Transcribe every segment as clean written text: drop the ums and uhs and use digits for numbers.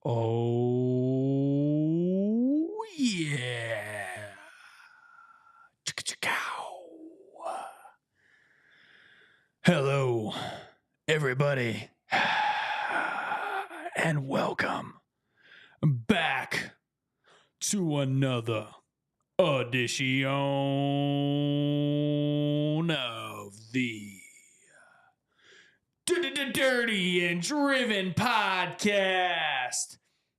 Oh, yeah. Chicka-chicka-ow. Hello, everybody, and welcome back to another edition of the Dirty and Driven Podcast.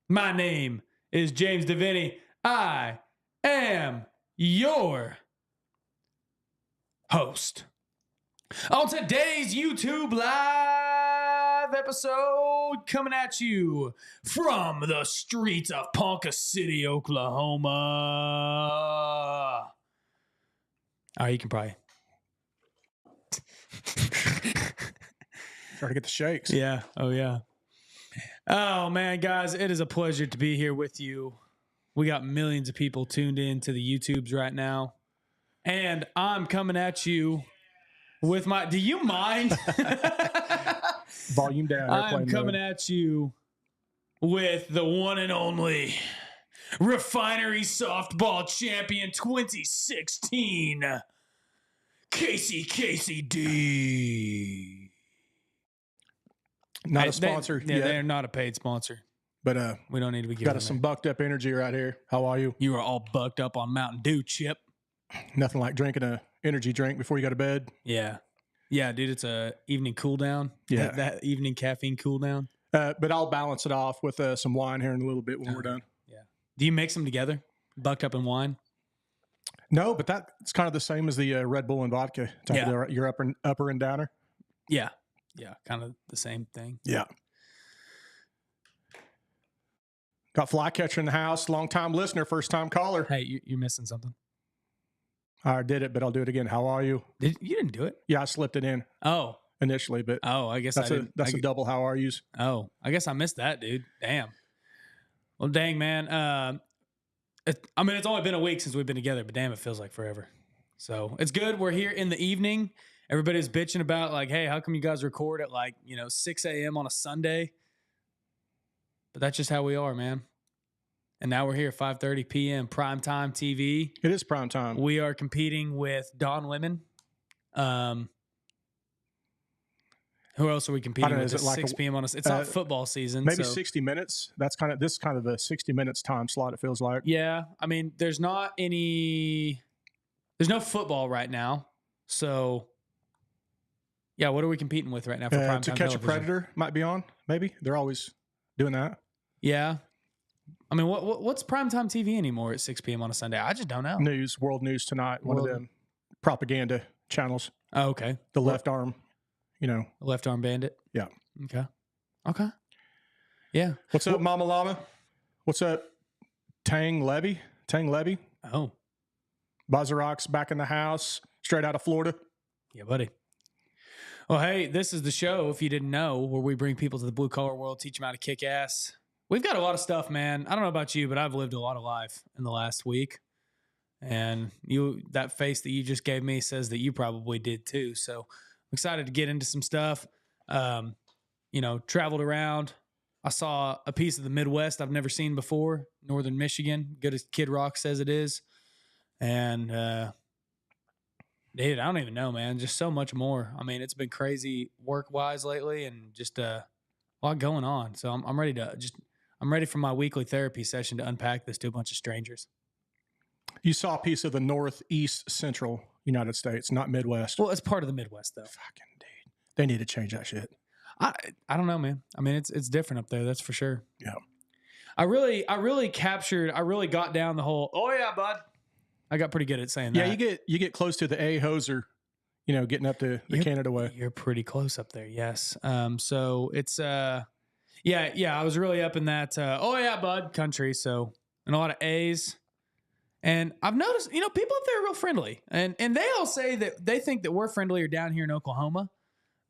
My name is James Deviney. I am your host. On today's YouTube live episode, coming at you from the streets of Ponca City, Oklahoma. Oh, you can probably. Try to get the shakes. Yeah. Oh, yeah. Oh, man, guys, it is a pleasure to be here with you. We got millions of people tuned in to the YouTubes right now. And I'm coming at you with my... Do you mind? Volume down. I'm coming at you with the one and only Refinery Softball Champion 2016, Casey D. Not a sponsor yet. They're not a paid sponsor. But We don't need to be giving got them some that. bucked up energy right here. How are you? You are all bucked up on Mountain Dew, Chip. Nothing like drinking a energy drink before you go to bed. Yeah. Yeah, dude, it's a evening cool down. Yeah. That evening caffeine cool down. But I'll balance it off with some wine here in a little bit when we're done. Yeah. Do you mix them together? Bucked up and wine? No, but that's kind of the same as the Red Bull and vodka. Yeah. Your upper and downer. Yeah. Yeah, kind of the same thing. Yeah. Got Flycatcher in the house. Long time listener, first time caller. Hey, you're missing something. I did it, but I'll do it again. How are you? You didn't do it? Yeah, I slipped it in Oh. initially, but I guess that's I didn't. a double how are yous. Oh, I guess I missed that, dude. Damn. Well, dang, man. It's only been a week since we've been together, but damn, it feels like forever. So it's good. We're here in the evening. Everybody's bitching about like, hey, how come you guys record at 6 a.m. on a Sunday? But that's just how we are, man. And now we're here, 5:30 p.m. primetime TV. It is prime time. We are competing with Don Lemon. Who else are we competing know, with? is It's it like 6 p.m. on us. It's not football season. Maybe so. 60 minutes. This is kind of a 60 minutes time slot, it feels like. Yeah. I mean, there's no football right now. So, yeah, what are we competing with right now for primetime To Catch television? a Predator might be on, maybe. They're always doing that. Yeah. I mean, what's primetime TV anymore at 6 p.m. on a Sunday? I just don't know. World News Tonight, one of them propaganda channels. Oh, okay. The left arm, Left Arm Bandit? Yeah. Okay. Yeah. What's up, Mama Llama? What's up, Tang Levy? Oh, Bazarok's back in the house, straight out of Florida. yeah, buddy. Well, hey, this is the show, if you didn't know, where we bring people to the blue collar world, teach them how to kick ass. We've got a lot of stuff, man. I don't know about you, but I've lived a lot of life in the last week. And that face that you just gave me says that you probably did too. So I'm excited to get into some stuff. Traveled around. I saw a piece of the Midwest I've never seen before, Northern Michigan, good as Kid Rock says it is. And, dude, I don't even know, man. Just so much more. I mean, it's been crazy work-wise lately and just a lot going on. So I'm ready I'm ready for my weekly therapy session to unpack this to a bunch of strangers. You saw a piece of the Northeast Central United States, not Midwest. Well, it's part of the Midwest, though. Fucking dude. They need to change that shit. I don't know, man. I mean, it's different up there. That's for sure. Yeah. I really got down the whole, oh yeah, bud. I got pretty good at saying that. Yeah, you get close to the A-hoser, getting up to the Canada way. You're pretty close up there. Yes. So it's, I was really up in that, oh yeah, bud country. So, and a lot of A's. And I've noticed, people up there are real friendly. And they all say that they think that we're friendlier down here in Oklahoma.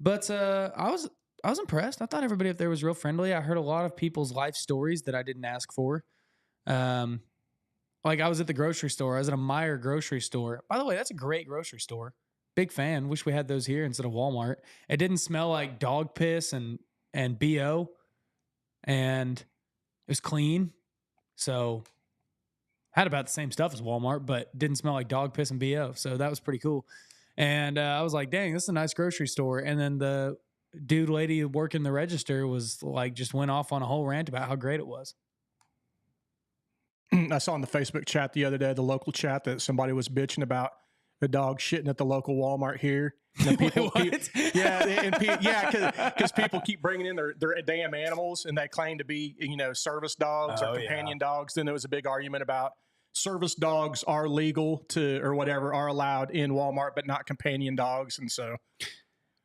But I was impressed. I thought everybody up there was real friendly. I heard a lot of people's life stories that I didn't ask for. Like I was at the grocery store. I was at a Meijer grocery store. By the way, that's a great grocery store. Big fan. Wish we had those here instead of Walmart. It didn't smell like dog piss and BO. And It was clean. So had about the same stuff as Walmart, but didn't smell like dog piss and BO. So that was pretty cool. And I was like, dang, this is a nice grocery store. And then the lady working the register was like, just went off on a whole rant about how great it was. I saw in the Facebook chat the other day, the local chat, that somebody was bitching about the dog shitting at the local Walmart here. And people, because people keep bringing in their damn animals, and they claim to be, service dogs or companion dogs. Then there was a big argument about service dogs are legal or whatever, are allowed in Walmart, but not companion dogs. And so,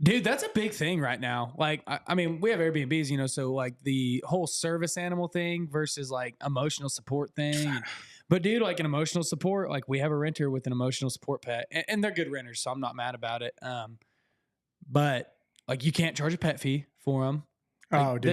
dude, that's a big thing right now. Like, I mean, we have Airbnbs, so like the whole service animal thing versus like emotional support thing. But dude, like an emotional support, like we have a renter with an emotional support pet, and they're good renters, so I'm not mad about it. But like you can't charge a pet fee for them. Like, dude.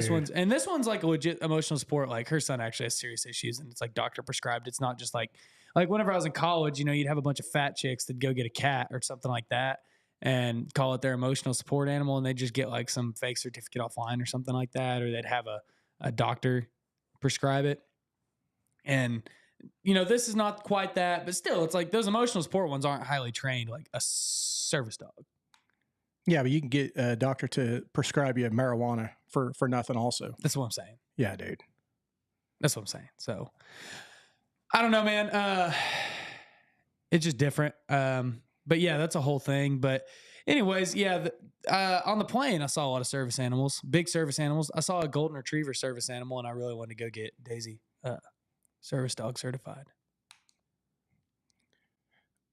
This one's like a legit emotional support. Like her son actually has serious issues, and it's like doctor prescribed. It's not just like whenever I was in college, you'd have a bunch of fat chicks that go get a cat or something like that and call it their emotional support animal, and they just get like some fake certificate offline or something like that, or they'd have a doctor prescribe it. And this is not quite that, but still, it's like those emotional support ones aren't highly trained like a service dog. Yeah, but you can get a doctor to prescribe you marijuana for nothing also. That's what I'm saying. Yeah, dude. That's what I'm saying. So I don't know, man. It's just different. But yeah, that's a whole thing. But anyways, yeah, on the plane, I saw a lot of service animals, big service animals. I saw a golden retriever service animal, and I really wanted to go get Daisy service dog certified.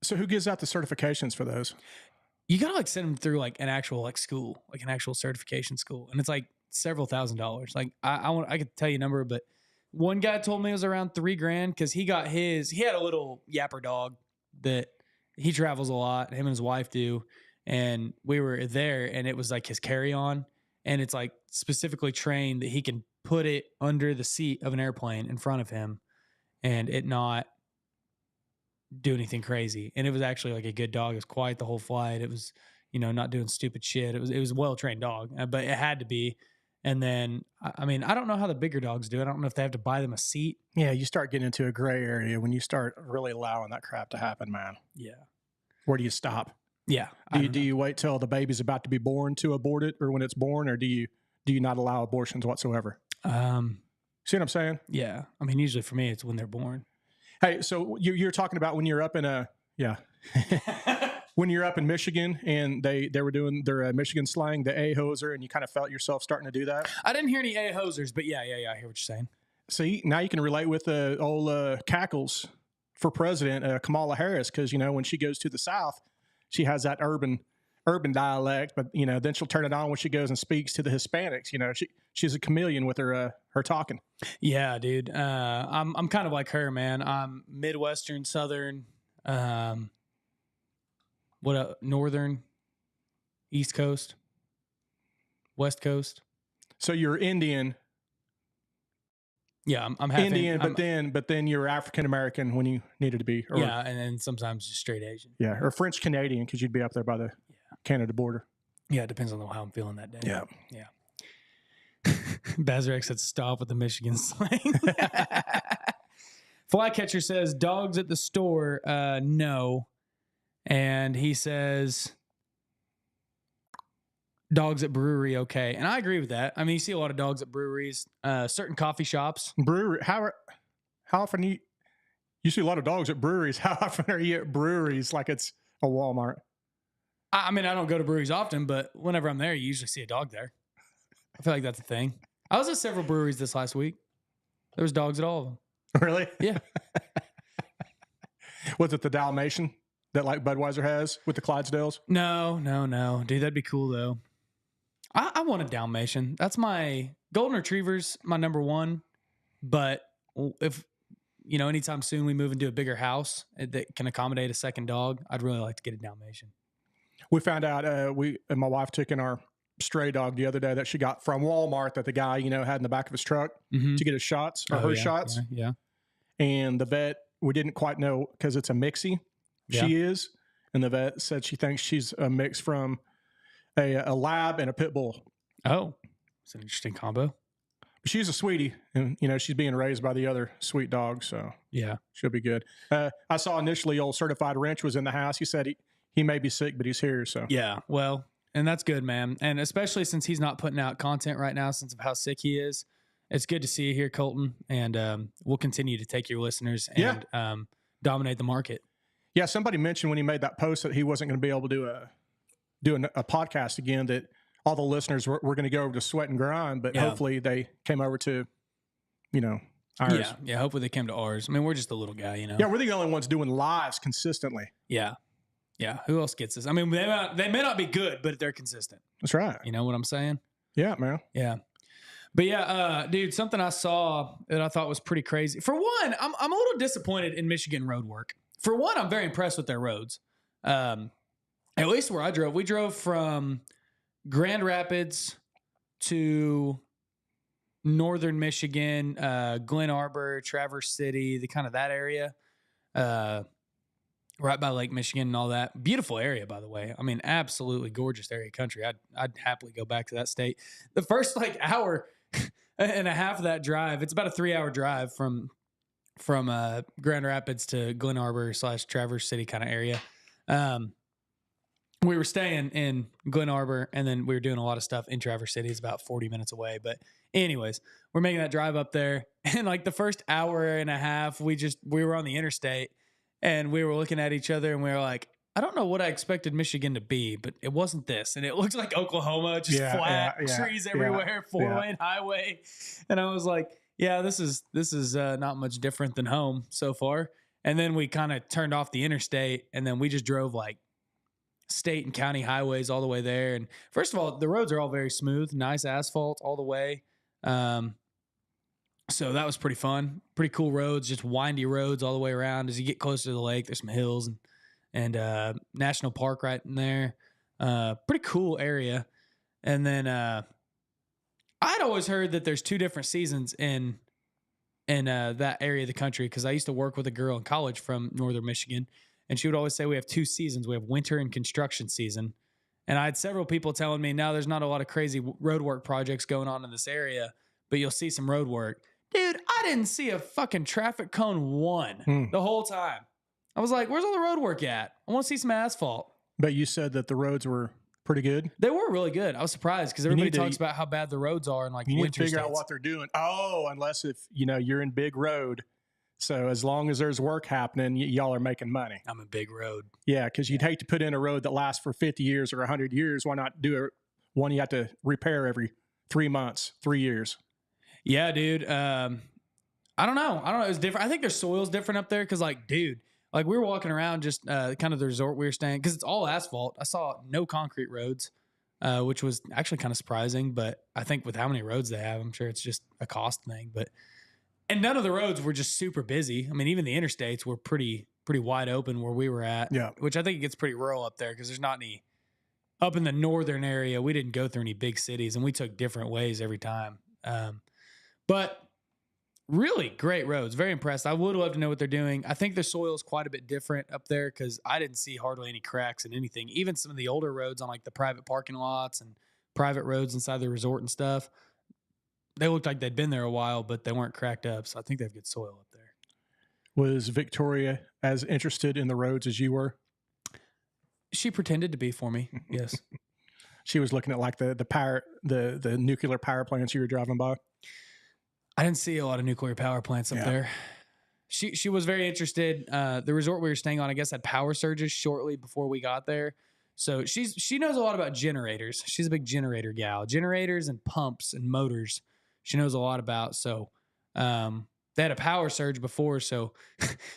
So who gives out the certifications for those? You gotta like send them through like an actual like school, like an actual certification school, and it's like several $1,000s. Like I could tell you a number, but one guy told me it was around $3,000 because he had a little yapper dog that he travels a lot. Him and his wife do, and we were there, and it was like his carry-on, and it's like specifically trained that he can put it under the seat of an airplane in front of him, and it not do anything crazy. And it was actually like a good dog. It was quiet the whole flight. It was, not doing stupid shit. It was a well-trained dog, but it had to be. And then, I mean, I don't know how the bigger dogs do it. I don't know if they have to buy them a seat. Yeah, you start getting into a gray area when you start really allowing that crap to happen, man. Yeah. Where do you stop? Yeah. Do you wait till the baby's about to be born to abort it, or when it's born, or do you not allow abortions whatsoever? See what I'm saying? Yeah. I mean, usually for me, it's when they're born. Hey, so you're talking about when you're up in when you're up in Michigan and they were doing their Michigan slang, the a-hoser, and you kind of felt yourself starting to do that? I didn't hear any a-hosers, but yeah, I hear what you're saying. See, now you can relate with the old cackles for president, Kamala Harris, because, when she goes to the South, she has that urban dialect, but, then she'll turn it on when she goes and speaks to the Hispanics. She's a chameleon with her talking. Yeah, dude. I'm kind of like her, man. I'm Midwestern, Southern, Northern, East Coast, West Coast. So you're Indian. Yeah, I'm half Indian, but then you're African American when you needed to be. Yeah, and then sometimes just straight Asian. Yeah, or French Canadian because you'd be up there by the Canada border. Yeah, it depends on how I'm feeling that day. Yeah. Bazarek said, "Stop with the Michigan slang." Flycatcher says, "Dogs at the store, no," and he says, "Dogs at brewery, okay." And I agree with that. I mean, you see a lot of dogs at breweries, certain coffee shops. Brewery. How often you see a lot of dogs at breweries? How often are you at breweries like it's a Walmart? I mean, I don't go to breweries often, but whenever I'm there, you usually see a dog there. I feel like that's a thing. I was at several breweries this last week. There was dogs at all of them. Really? Yeah. Was it the Dalmatian that like Budweiser has with the Clydesdales? No. Dude, that'd be cool though. I want a Dalmatian. That's my golden retriever's my number one. But if, anytime soon we move into a bigger house that can accommodate a second dog, I'd really like to get a Dalmatian. We found out we and my wife took in our stray dog the other day that she got from Walmart that the guy, had in the back of his truck to get his shots or her shots. Yeah. And the vet, we didn't quite know because it's a mixie. Yeah. She is. And the vet said she thinks she's a mix from a lab and a pit bull. Oh, it's an interesting combo. She's a sweetie, and she's being raised by the other sweet dog, so Yeah. she'll be good. I saw initially old Certified Wrench was in the house. He said he may be sick, but he's here. So Yeah. Well, and that's good, man. And especially since he's not putting out content right now, since of how sick he is, it's good to see you here, Colton. And we'll continue to take your listeners and dominate the market. Yeah, somebody mentioned when he made that post that he wasn't going to be able to do a podcast again, that all the listeners were going to go over to Sweat and Grind, but hopefully they came over to, ours. Yeah. Hopefully they came to ours. I mean, we're just a little guy, Yeah, we're the only ones doing lives consistently. Yeah. Who else gets this? I mean, they may not be good, but they're consistent. That's right. You know what I'm saying? Yeah, man. Yeah. But yeah, dude, something I saw that I thought was pretty crazy. For one, I'm a little disappointed in Michigan road work. For one, I'm very impressed with their roads. At least where I drove, we drove from Grand Rapids to northern Michigan, Glen Arbor, Traverse City, the kind of that area, right by Lake Michigan and all that. Beautiful area, by the way. I mean, absolutely gorgeous area of country. I'd happily go back to that state. The first hour and a half of that drive, it's about a 3-hour drive from Grand Rapids to Glen Arbor / Traverse City kind of area. We were staying in Glen Arbor, and then we were doing a lot of stuff in Traverse City. It's about 40 minutes away. But anyways, we're making that drive up there. And the first hour and a half, we were on the interstate, and we were looking at each other, and we were like, I don't know what I expected Michigan to be, but it wasn't this. And it looks like Oklahoma, just flat, trees everywhere, 4-lane highway. And I was like, yeah, this is not much different than home so far. And then we kind of turned off the interstate, and then we just drove state and county highways all the way there. And first of all, the roads are all very smooth, nice asphalt all the way. So that was pretty fun. Pretty cool roads, just windy roads all the way around. As you get closer to the lake, there's some hills and national park right in there. Pretty cool area. And then I'd always heard that there's 2 different seasons in that area of the country, because I used to work with a girl in college from northern Michigan, and she would always say we have 2 seasons. We have winter and construction season. And I had several people telling me, now there's not a lot of crazy road work projects going on in this area, but you'll see some road work. Dude, I didn't see a fucking traffic cone one the whole time. I was like, where's all the road work at? I want to see some asphalt. But you said that the roads were pretty good. They were really good. I was surprised because everybody talks about how bad the roads are in you winter need to figure states. out what they're doing. Oh, unless if you're in big road. So as long as there's work happening, y'all are making money. I'm in big road. Yeah, because you'd hate to put in a road that lasts for 50 years or 100 years. Why not do one you have to repair every 3 months, 3 years? Yeah, dude. I don't know. It was different. I think their soil's different up there because, dude, we were walking around just kind of the resort we were staying, because it's all asphalt. I saw no concrete roads, which was actually kind of surprising. But I think with how many roads they have, I'm sure it's just a cost thing. And none of the roads were just super busy. I mean, even the interstates were pretty wide open where we were at. Yeah. Which I think it gets pretty rural up there because there's not any up in the northern area. We didn't go through any big cities, and we took different ways every time. But really great roads. Very impressed. I would love to know what they're doing. I think the soil is quite a bit different up there because I didn't see hardly any cracks in anything. Even some of the older roads on the private parking lots and private roads inside the resort and stuff, they looked like they'd been there a while, but they weren't cracked up. So I think they have good soil up there. Was Victoria as interested in the roads as you were? She pretended to be for me. Yes. She was looking at the nuclear power plants you were driving by. I didn't see a lot of nuclear power plants up there. She was very interested. The resort we were staying on, I guess, had power surges shortly before we got there. So she knows a lot about generators. She's a big generator gal. Generators and pumps and motors she knows a lot about. So they had a power surge before. So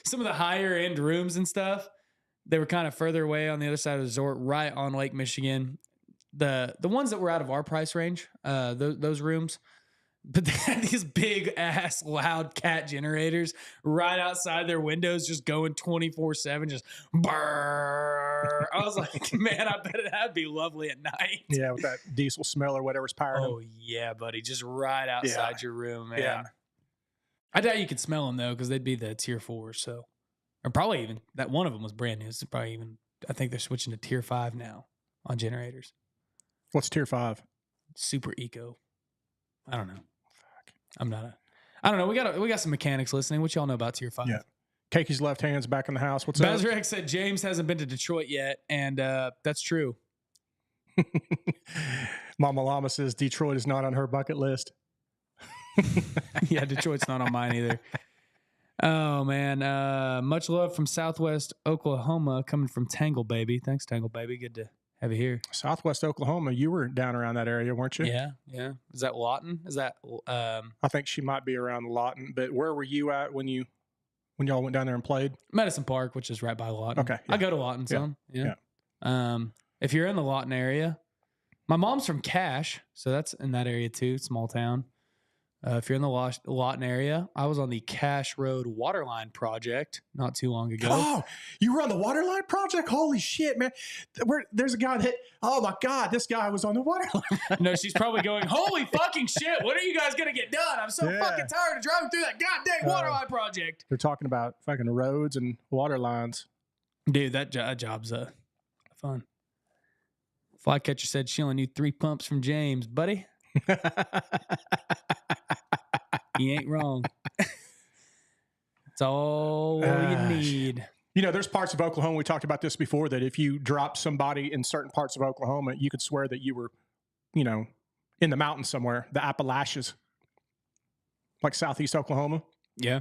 some of the higher end rooms and stuff, they were kind of further away on the other side of the resort, right on Lake Michigan. The ones that were out of our price range, those rooms, but they had these big ass loud cat generators right outside their windows, just going 24/7, just brrr. I was like, man, I bet that'd be lovely at night. Yeah, with that diesel smell or whatever's powering them. Oh yeah, buddy, just right outside your room, man. Yeah. I doubt you could smell them though, because they'd be the tier 4. So, or probably even that one of them was brand new. It's probably even. I think they're switching to tier 5 now on generators. What's tier 5? Super eco. I don't know. I'm not I don't know. We got some mechanics listening. What y'all know about Tier 5? Yeah. Cake's left hand's back in the house. What's up? Bezrek said James hasn't been to Detroit yet, and that's true. Mama Llama says Detroit is not on her bucket list. Yeah, Detroit's not on mine either. Oh, man. Much love from Southwest Oklahoma coming from Tangle Baby. Thanks, Tangle Baby. Good to have you here. Southwest Oklahoma, you were down around that area, weren't you? Yeah, yeah. Is that Lawton? Is that I think she might be around Lawton, but where were you at when y'all went down there and played? Madison Park, which is right by Lawton. Okay. Yeah. I go to Lawton some. Yeah. If you're in the Lawton area, my mom's from Cache, so that's in that area too, small town. If you're in the Lawton area, I was on the Cache Road Waterline project not too long ago. Oh, you were on the Waterline project? Holy shit, man. There's a guy that, oh my God, this guy was on the Waterline. No, she's probably going, holy fucking shit, when are you guys going to get done? I'm so fucking tired of driving through that goddamn Waterline project. They're talking about fucking roads and water lines. Dude, that job's fun. Flycatcher said she only knew 3 pumps from James, buddy. You ain't wrong. It's all you need. You know, there's parts of Oklahoma, we talked about this before, that if you drop somebody in certain parts of Oklahoma, you could swear that you were, you know, in the mountains somewhere, the Appalachians, like southeast Oklahoma. Yeah.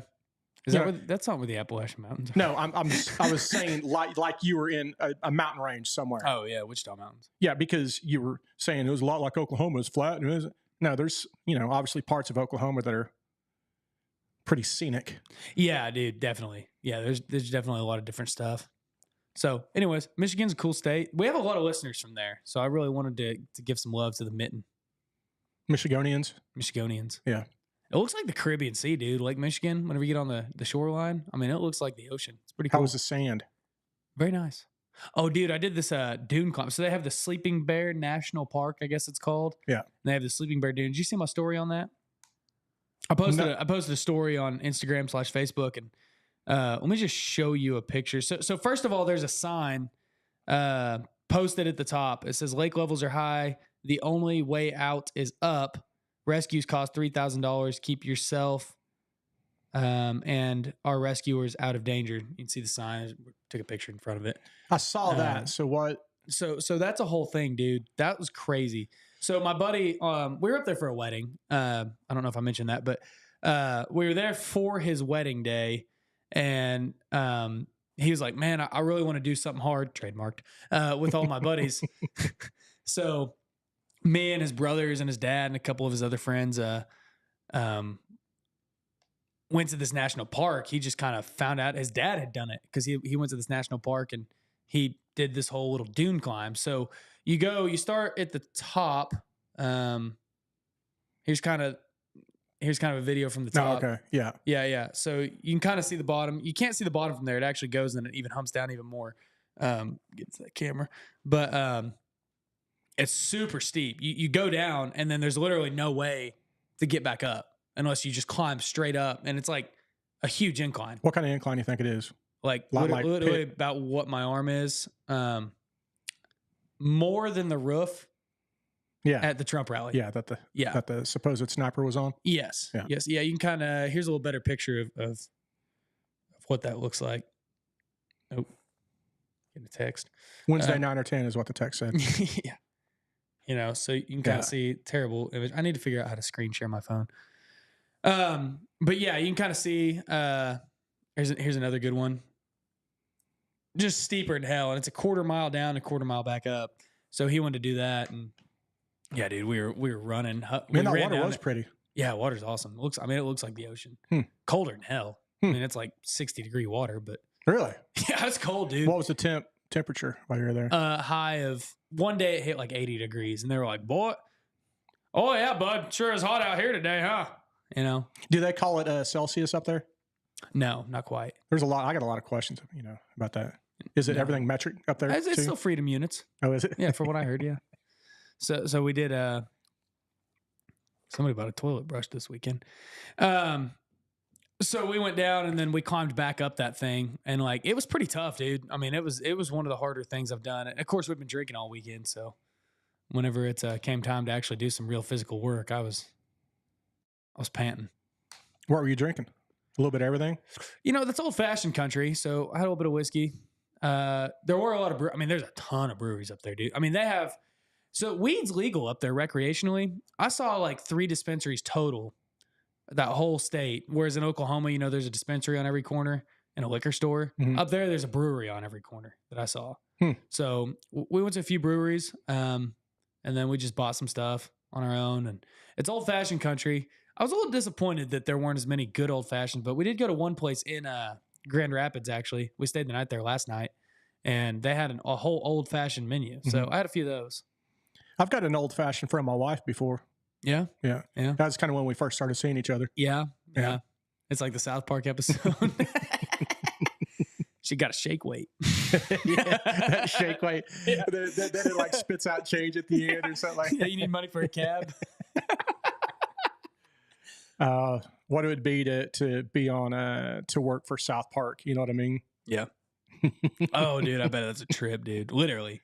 That's not where the Appalachian Mountains are. No, I was saying like you were in a mountain range somewhere. Oh, yeah, Wichita Mountains. Yeah, because you were saying it was a lot like Oklahoma. It's flat. And it isn't. No, there's, you know, obviously parts of Oklahoma that are pretty scenic. Yeah, dude, definitely. Yeah, there's definitely a lot of different stuff. So, anyways, Michigan's a cool state. We have a lot of listeners from there, so I really wanted to give some love to the Mitten. Michiganians. Yeah. It looks like the Caribbean Sea, dude. Lake Michigan, whenever you get on the shoreline. I mean, it looks like the ocean. It's pretty cool. How was the sand? Very nice. Oh, dude, I did this dune climb. So they have the Sleeping Bear National Park, I guess it's called. Yeah. And they have the Sleeping Bear Dune. Did you see my story on that? I posted a story on Instagram/Facebook, and let me just show you a picture. So first of all, there's a sign posted at the top. It says lake levels are high. The only way out is up. Rescues cost $3,000. Keep yourself and our rescuers out of danger. You can see the sign. I took a picture in front of it. I saw that. So what? So that's a whole thing, dude. That was crazy. So my buddy, we were up there for a wedding. I don't know if I mentioned that, but we were there for his wedding day, and he was like, "Man, I really want to do something hard," trademarked, with all my buddies. So me and his brothers and his dad and a couple of his other friends went to this national park. He just kind of found out his dad had done it because he went to this national park and he did this whole little dune climb. So you start at the top. Here's kind of a video from the top. Oh, okay. Yeah. Yeah. So you can kind of see the bottom. You can't see the bottom from there. It actually goes and it even humps down even more. Get to that camera. But it's super steep. You go down and then there's literally no way to get back up unless you just climb straight up. And it's like a huge incline. What kind of incline do you think it is? Like literally about what my arm is. More than the roof. Yeah. At the Trump rally. Yeah. That the supposed sniper was on. Yes. Yeah. Yes. Yeah. You can kind of, here's a little better picture of what that looks like. Oh, getting a text. Wednesday 9 or 10 is what the text said. Yeah. You know, so you can kind of see terrible image. I need to figure out how to screen share my phone. But yeah, you can kind of see, here's another good one. Just steeper than hell. And it's a quarter mile down, a quarter mile back up. So he wanted to do that. And yeah, dude, we were running. Man, that water was pretty. Yeah, water's awesome. It looks like the ocean. Colder than hell. I mean, it's like 60-degree water, but really? Yeah, it's cold, dude. What was the temperature while you were there? High of one day it hit like 80 degrees, and they were like, "Boy, oh yeah, bud, sure is hot out here today, huh?" You know? Do they call it Celsius up there? No, not quite. There's a lot. I got a lot of questions, about that. Is it everything metric up there? It's still freedom units. Oh, is it? Yeah, from what I heard, yeah. So we did. Somebody bought a toilet brush this weekend. So we went down and then we climbed back up that thing, and like it was pretty tough, dude. I mean, it was one of the harder things I've done. And of course, we've been drinking all weekend, so whenever it came time to actually do some real physical work, I was I was panting. What were you drinking? A little bit of everything? You know, that's old fashioned country. So I had a little bit of whiskey. There were a lot of, I mean, there's a ton of breweries up there, dude. I mean, they have, so weed's legal up there recreationally. I saw like 3 dispensaries total, that whole state. Whereas in Oklahoma, you know, there's a dispensary on every corner and a liquor store. Mhm. Up there, there's a brewery on every corner that I saw. Hmm. So we went to a few breweries, and then we just bought some stuff on our own. And it's old fashioned country. I was a little disappointed that there weren't as many good old fashioned, but we did go to one place in Grand Rapids. Actually, we stayed the night there last night, and they had a whole old fashioned menu. So I had a few of those. I've got an old fashioned from my wife before. Yeah, Yeah. That's kind of when we first started seeing each other. yeah. It's like the South Park episode. She got a shake weight. Yeah, that shake weight. Yeah. Then it like spits out change at the end or something like that. Yeah, you need money for a cab. What it would be to be on to work for South Park, you know what I mean? Yeah. Oh, dude, I bet that's a trip, dude. Literally.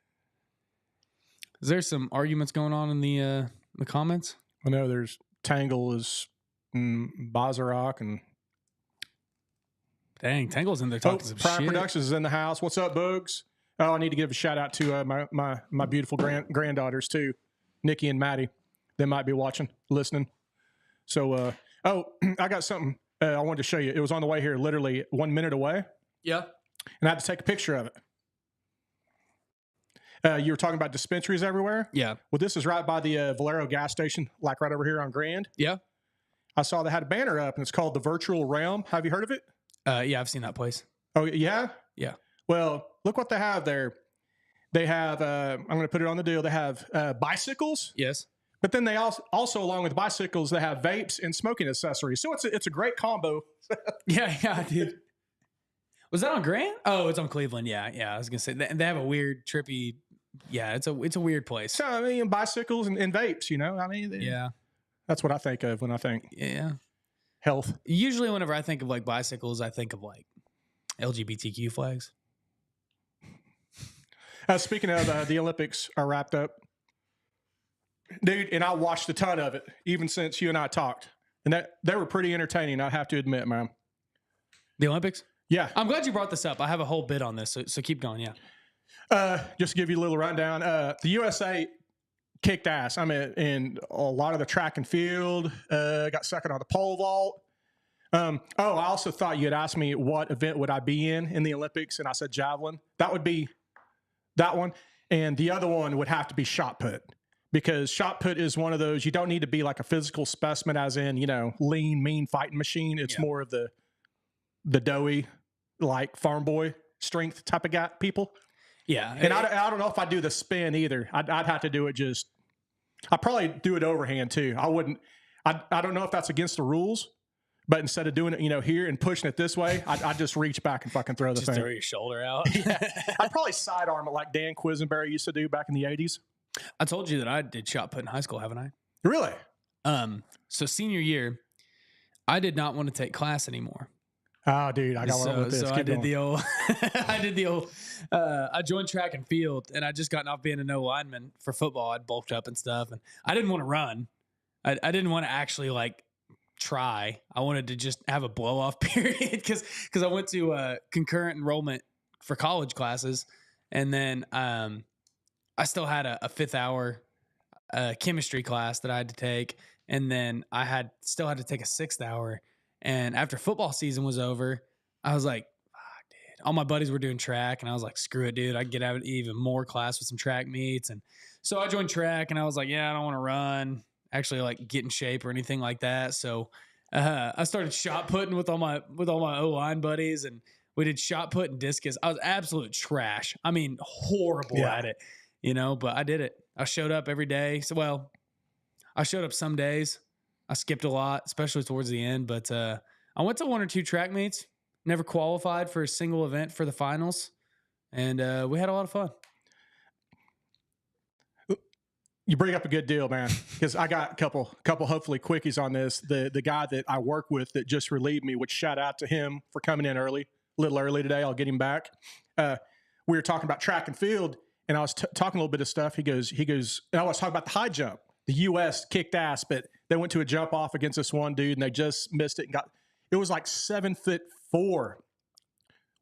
Is there some arguments going on in the comments? I know there's Tangle is Bazarock and Dang, Tangle's in there talking some Prime shit. Productions is in the house. What's up, Boogs? Oh, I need to give a shout out to my beautiful granddaughters too, Nikki and Maddie. They might be watching, listening. So, I got something I wanted to show you. It was on the way here, literally 1 minute away, Yeah. and I had to take a picture of it. You were talking about dispensaries everywhere. Yeah. Well, this is right by the Valero gas station, like right over here on Grand. Yeah. I saw they had a banner up, and it's called the Virtual Realm. Have you heard of it? Yeah, I've seen that place. Oh, yeah? Yeah. Well, look what they have there. They have, I'm going to put it on the deal. They have bicycles, Yes. but then they also, along with bicycles, they have vapes and smoking accessories. So it's a great combo. Yeah, dude. Was that on Grant? Oh, it's on Cleveland. Yeah. I was gonna say they have a weird, trippy. Yeah, it's a weird place. So, I mean, bicycles and vapes, you know, I mean, Yeah. that's what I think of when I think Yeah. health. Usually, whenever I think of like bicycles, I think of like LGBTQ flags. Speaking of the Olympics are wrapped up, dude, and I watched a ton of it, even since you and I talked, and they were pretty entertaining. I have to admit, man. The Olympics. Yeah. I'm glad you brought this up. I have a whole bit on this, so keep going. Yeah. Just to give you a little rundown, the USA kicked ass. I mean, in a lot of the track and field, got second on the pole vault. I also thought you had asked me what event would I be in the Olympics, and I said javelin. That would be that one. And the other one would have to be shot put, because shot put is one of those, you don't need to be like a physical specimen as in, you know, lean, mean fighting machine. It's more of the doughy, like farm boy strength type of guy people. Yeah. And I don't know if I do the spin either. I'd have to do it I'd probably do it overhand too. I don't know if that's against the rules, but instead of doing it, you know, here and pushing it this way, I'd just reach back and fucking throw the just thing. throw your shoulder out. Yeah. I'd probably sidearm it like Dan Quisenberry used to do back in the 80s. I told you that I did shot put in high school, haven't I? Really? So senior year, I did not want to take class anymore. Oh, dude, I got one with this. So I did the old, I joined track and field, and I just gotten off being a no lineman for football. I'd bulked up and stuff, and I didn't want to run. I didn't want to actually like try. I wanted to just have a blow off period because I went to concurrent enrollment for college classes, and then I still had a 5th hour chemistry class that I had to take, and then I still had to take a 6th hour. And after football season was over, I was like, fuck, dude. All my buddies were doing track, and I was like, screw it, dude. I could get out even more class with some track meets. And so I joined track, and I was like, yeah, I don't want to run, actually like get in shape or anything like that. So I started shot putting with all my O-line buddies, and we did shot put and discus. I was absolute trash. I mean, horrible at it, you know, but I did it. I showed up every day. I showed up some days. I skipped a lot, especially towards the end, but I went to 1 or 2 track meets, never qualified for a single event for the finals, and we had a lot of fun. You bring up a good deal, man, because I got a couple hopefully quickies on this. The guy that I work with that just relieved me, which shout out to him for coming in a little early today. I'll get him back. We were talking about track and field, and I was talking a little bit of stuff. He goes, and I was talking about the high jump. the U.S. kicked ass, but they went to a jump off against this one dude and they just missed it and it was like 7'4"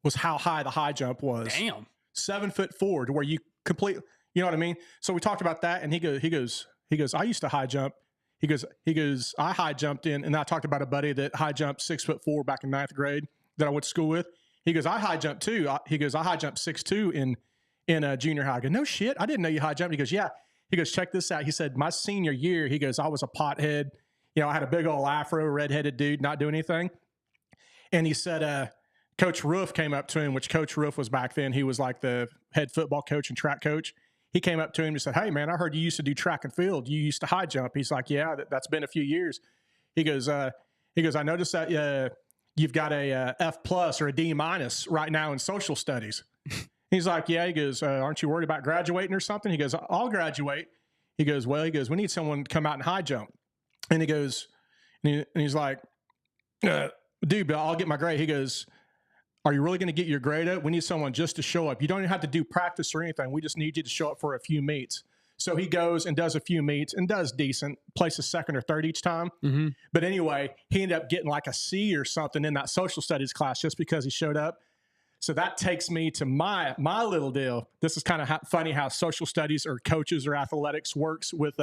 was how high the high jump was. Damn. 7'4" to where you completely, you know what I mean? So we talked about that and he goes, I used to high jump. He goes, I high jumped in, and I talked about a buddy that high jumped 6'4" back in 9th grade that I went to school with. He goes, I high jumped too. He goes, I high jumped 6'2" in junior high. I go, no shit, I didn't know you high jumped. He goes, yeah. He goes, check this out. He said, my senior year, he goes, I was a pothead. You know, I had a big old afro, redheaded dude, not doing anything. And he said, Coach Roof came up to him, which Coach Roof was back then. He was like the head football coach and track coach. He came up to him and said, hey, man, I heard you used to do track and field. You used to high jump. He's like, yeah, that's been a few years. He goes, I noticed that you've got a F plus or a D minus right now in social studies. He's like, yeah. He goes, aren't you worried about graduating or something? He goes, I'll graduate. He goes, well, we need someone to come out and high jump. And he goes, and he's like, dude, but I'll get my grade. He goes, are you really going to get your grade up? We need someone just to show up. You don't even have to do practice or anything. We just need you to show up for a few meets. So he goes and does a few meets and does decent, places second or third each time. Mm-hmm. But anyway, he ended up getting like a C or something in that social studies class just because he showed up. So that takes me to my little deal. This is kind of funny how social studies or coaches or athletics works with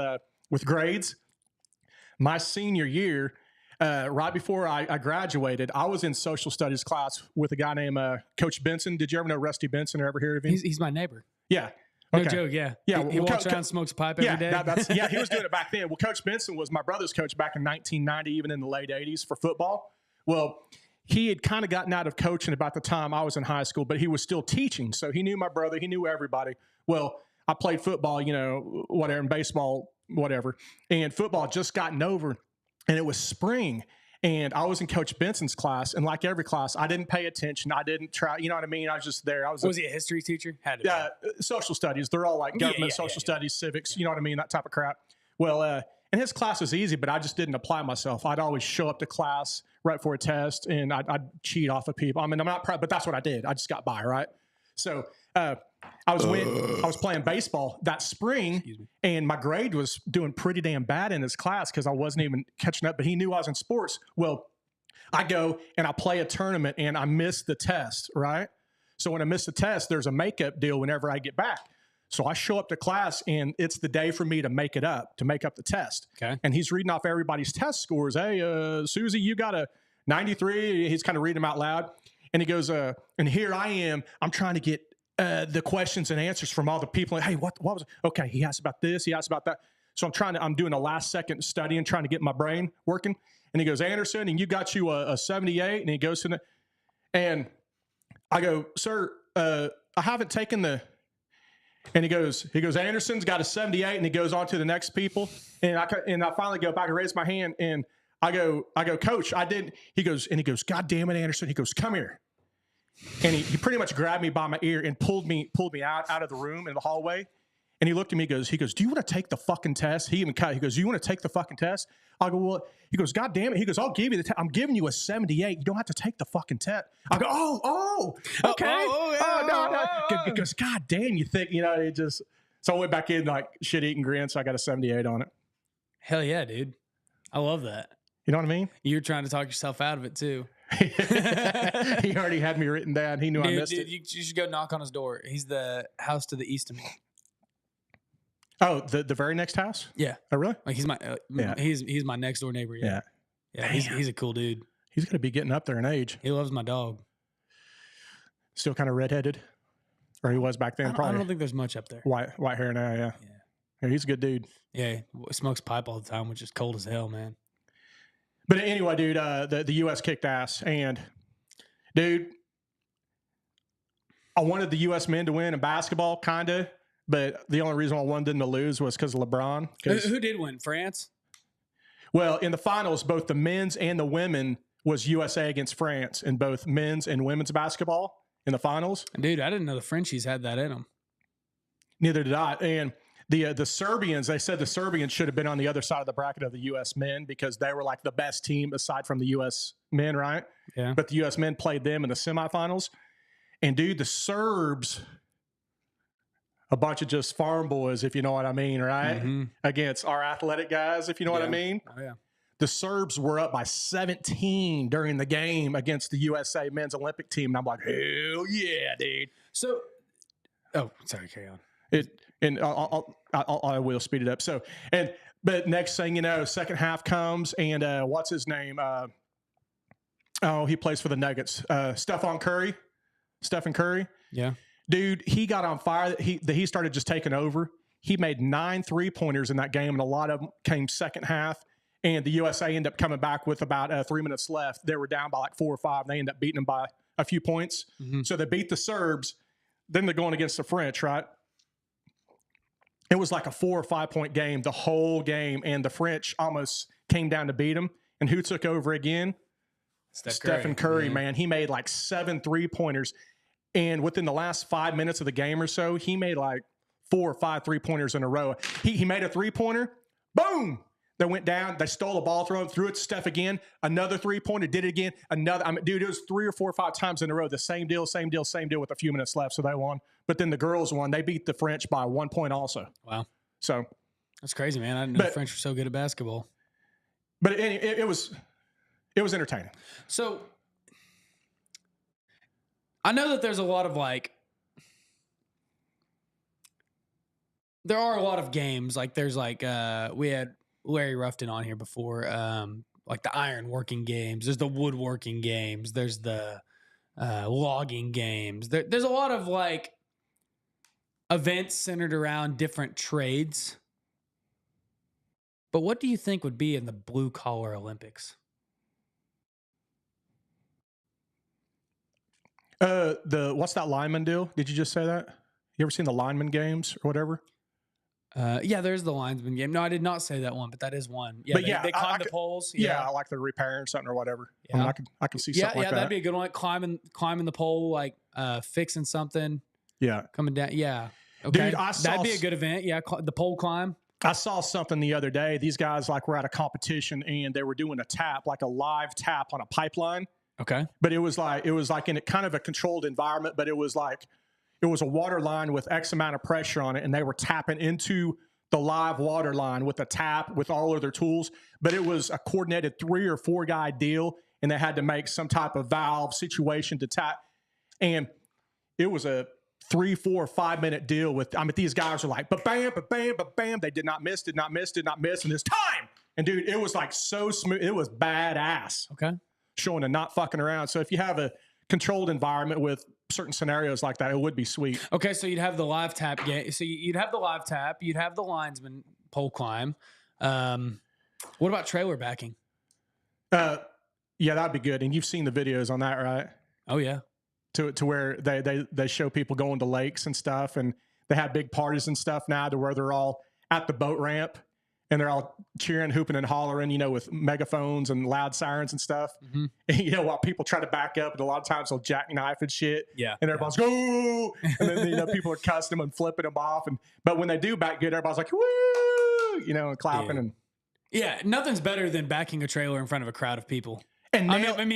grades. My senior year, right before I graduated, I was in social studies class with a guy named Coach Benson. Did you ever know Rusty Benson or ever hear of him? He's my neighbor. Yeah. No Okay. joke, yeah. Yeah, He walks around, smokes a pipe every day. Yeah, he was doing it back then. Well, Coach Benson was my brother's coach back in 1990, even in the late 80s for football. Well, he had kind of gotten out of coaching about the time I was in high school, but he was still teaching. So he knew my brother. He knew everybody. Well, I played football, whatever, and baseball, whatever. And football had just gotten over, and it was spring. And I was in Coach Benson's class, and like every class, I didn't pay attention. I didn't try. You know what I mean? I was just there. Was he a history teacher? Had to be. Social studies. They're all like government, social studies, civics. You know what I mean? That type of crap. Well, and his class was easy, but I just didn't apply myself. I'd always show up to class right for a test, and I'd cheat off of people. I mean, I'm not proud, but that's what I did. I just got by, right? So I was playing baseball that spring, and my grade was doing pretty damn bad in his class because I wasn't even catching up, but he knew I was in sports. Well, I go and I play a tournament, and I miss the test, right? So when I miss the test, there's a makeup deal whenever I get back. So I show up to class, and it's the day for me to make up the test. Okay. And he's reading off everybody's test scores. Hey, Susie, you got a 93. He's kind of reading them out loud. And he goes, and here I am. I'm trying to get the questions and answers from all the people. Hey, what was it? Okay, he asked about this. He asked about that. So I'm doing a last second study and trying to get my brain working. And he goes, Anderson, and you got you a 78. And he goes to and I go, sir, I haven't taken the. And he goes, Anderson's got a 78, and he goes on to the next people. And I finally go back and raise my hand, and I go, Coach, I didn't. He goes, God damn it, Anderson. He goes, come here. And he pretty much grabbed me by my ear and pulled me out of the room in the hallway. And he looked at me, he goes, do you want to take the fucking test? He goes, do you want to take the fucking test? I go, well, he goes, God damn it. He goes, I'll give you the test. I'm giving you a 78. You don't have to take the fucking test. I go, okay. No. He goes, God damn, you think, it just, so I went back in like shit eating grin. So I got a 78 on it. Hell yeah, dude. I love that. You know what I mean? You're trying to talk yourself out of it too. He already had me written down. He knew I missed it. You should go knock on his door. He's the house to the east of me. Oh, the very next house? Yeah. Oh, really? Like he's my he's my next door neighbor. Yeah. He's a cool dude. He's gonna be getting up there in age. He loves my dog. Still kind of redheaded, or he was back then. I don't think there's much up there. White hair now. Yeah, he's a good dude. Yeah, he smokes pipe all the time, which is cold as hell, man. But anyway, dude, the U.S. kicked ass, and dude, I wanted the U.S. men to win in basketball, kinda. But the only reason I wanted them to lose was because of LeBron. Who did win? France? Well, in the finals, both the men's and the women was USA against France in both men's and women's basketball in the finals. Dude, I didn't know the Frenchies had that in them. Neither did I. And the Serbians, they said the Serbians should have been on the other side of the bracket of the U.S. men because they were like the best team aside from the U.S. men, right? Yeah. But the U.S. men played them in the semifinals. And, dude, the Serbs a bunch of just farm boys, if you know what I mean, right? Mm-hmm. Against our athletic guys, if you know what I mean. Oh, yeah. The Serbs were up by 17 during the game against the USA men's Olympic team. And I'm like, hell yeah, dude. So, oh, sorry, carry on. I will speed it up. So, but next thing you know, second half comes and what's his name? He plays for the Nuggets. Stephen Curry. Yeah. Dude, he got on fire. He started just taking over. He made 9 3-pointers in that game, and a lot of them came second half. And the USA ended up coming back with about 3 minutes left. They were down by like 4 or 5. And they ended up beating them by a few points. Mm-hmm. So they beat the Serbs. Then they're going against the French, right? It was like a 4 or 5 point game, the whole game. And the French almost came down to beat them. And who took over again? Stephen Curry, man. He made like 7 3-pointers. And within the last 5 minutes of the game or so, he made like 4 or 5 3-pointers in a row. He made a 3-pointer. Boom. They went down. They stole the ball, threw it to Steph again. Another 3-pointer, did it again. Another. I mean, dude, it was 3 or 4 or 5 times in a row. The same deal with a few minutes left. So they won. But then the girls won. They beat the French by 1 point also. Wow. So that's crazy, man. I didn't know the French were so good at basketball. But it was entertaining. So I know that there's a lot of there are a lot of games. Like there's we had Larry Ruffton on here before, like the iron working games. There's the woodworking games. There's the logging games. There's a lot of events centered around different trades. But what do you think would be in the Bluecollar Olympics? What's that lineman deal? Did you just say that? You ever seen the lineman games or whatever? Yeah, there's the linesman game. No, I did not say that one, but that is one. Yeah, but they climb the poles. Yeah, I like the repairing something or whatever. Yeah. I mean, I can see something like that. Yeah, that'd be a good one. Climbing the pole, fixing something. Yeah. Coming down. Yeah. Okay. Dude, that'd be a good event. Yeah, the pole climb. I saw something the other day. These guys were at a competition and they were doing a tap, like a live tap on a pipeline. Okay. But it was like in a kind of a controlled environment, but it was a water line with X amount of pressure on it, and they were tapping into the live water line with a tap with all of their tools. But it was a coordinated 3 or 4 guy deal, and they had to make some type of valve situation to tap. And it was a 3, 4, 5 minute deal with, these guys were like, ba-bam, ba-bam, ba-bam. They did not miss, and it's time. And dude, it was so smooth. It was badass. Okay. Showing and not fucking around. So if you have a controlled environment with certain scenarios like that, it would be sweet. Okay, so you'd have the live tap game. So you'd have the live tap. You'd have the linesman pole climb. What about trailer backing? Yeah, that'd be good. And you've seen the videos on that, right? Oh yeah. To where they show people going to lakes and stuff, and they have big parties and stuff now to where they're all at the boat ramp. And they're all cheering, hooping, and hollering, with megaphones and loud sirens and stuff. Mm-hmm. And, while people try to back up, and a lot of times they'll jackknife and shit. Yeah. And everybody's go, and then people are cussing them and flipping them off. But when they do back good, everybody's like, woo, and clapping. Yeah. And yeah, nothing's better than backing a trailer in front of a crowd of people. And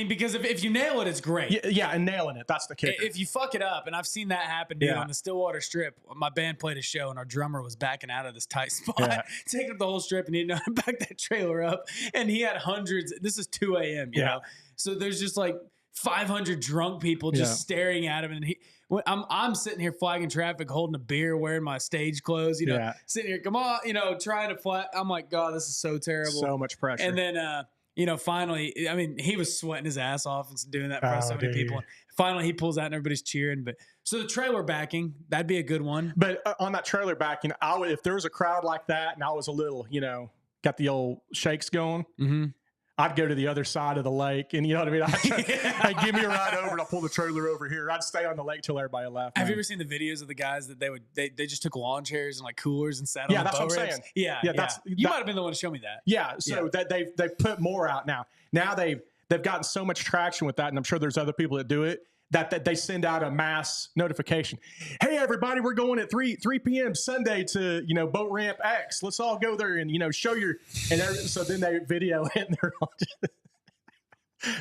because if you nail it, it's great. Yeah, and nailing it, that's the kicker. If you fuck it up, and I've seen that happen, dude, on the Stillwater Strip. My band played a show, and our drummer was backing out of this tight spot, taking up the whole strip, and he didn't know how to back that trailer up. And he had hundreds. This is 2 a.m., you know? So there's just 500 drunk people just staring at him. And I'm sitting here flagging traffic, holding a beer, wearing my stage clothes, sitting here, come on, trying to flag. I'm like, God, this is so terrible. So much pressure. And then, finally, he was sweating his ass off and doing that in front of so many people. And finally, he pulls out and everybody's cheering. But so the trailer backing, that'd be a good one. But on that trailer backing, if there was a crowd like that and I was a little, got the old shakes going, mm-hmm. I'd go to the other side of the lake, and you know what I mean? I'd give me a ride over, and I'll pull the trailer over here. I'd stay on the lake till everybody left. Have you ever seen the videos of the guys that they just took lawn chairs and coolers and sat on the boat? Yeah, that's what I'm saying. Yeah. You might have been the one to show me that. Yeah, so that they've put more out now. Now they've gotten so much traction with that, and I'm sure there's other people that do it, that they send out a mass notification. Hey, everybody, we're going at 3 p.m. Sunday to, boat ramp X. Let's all go there and, show your – and so then they video it, and they're all just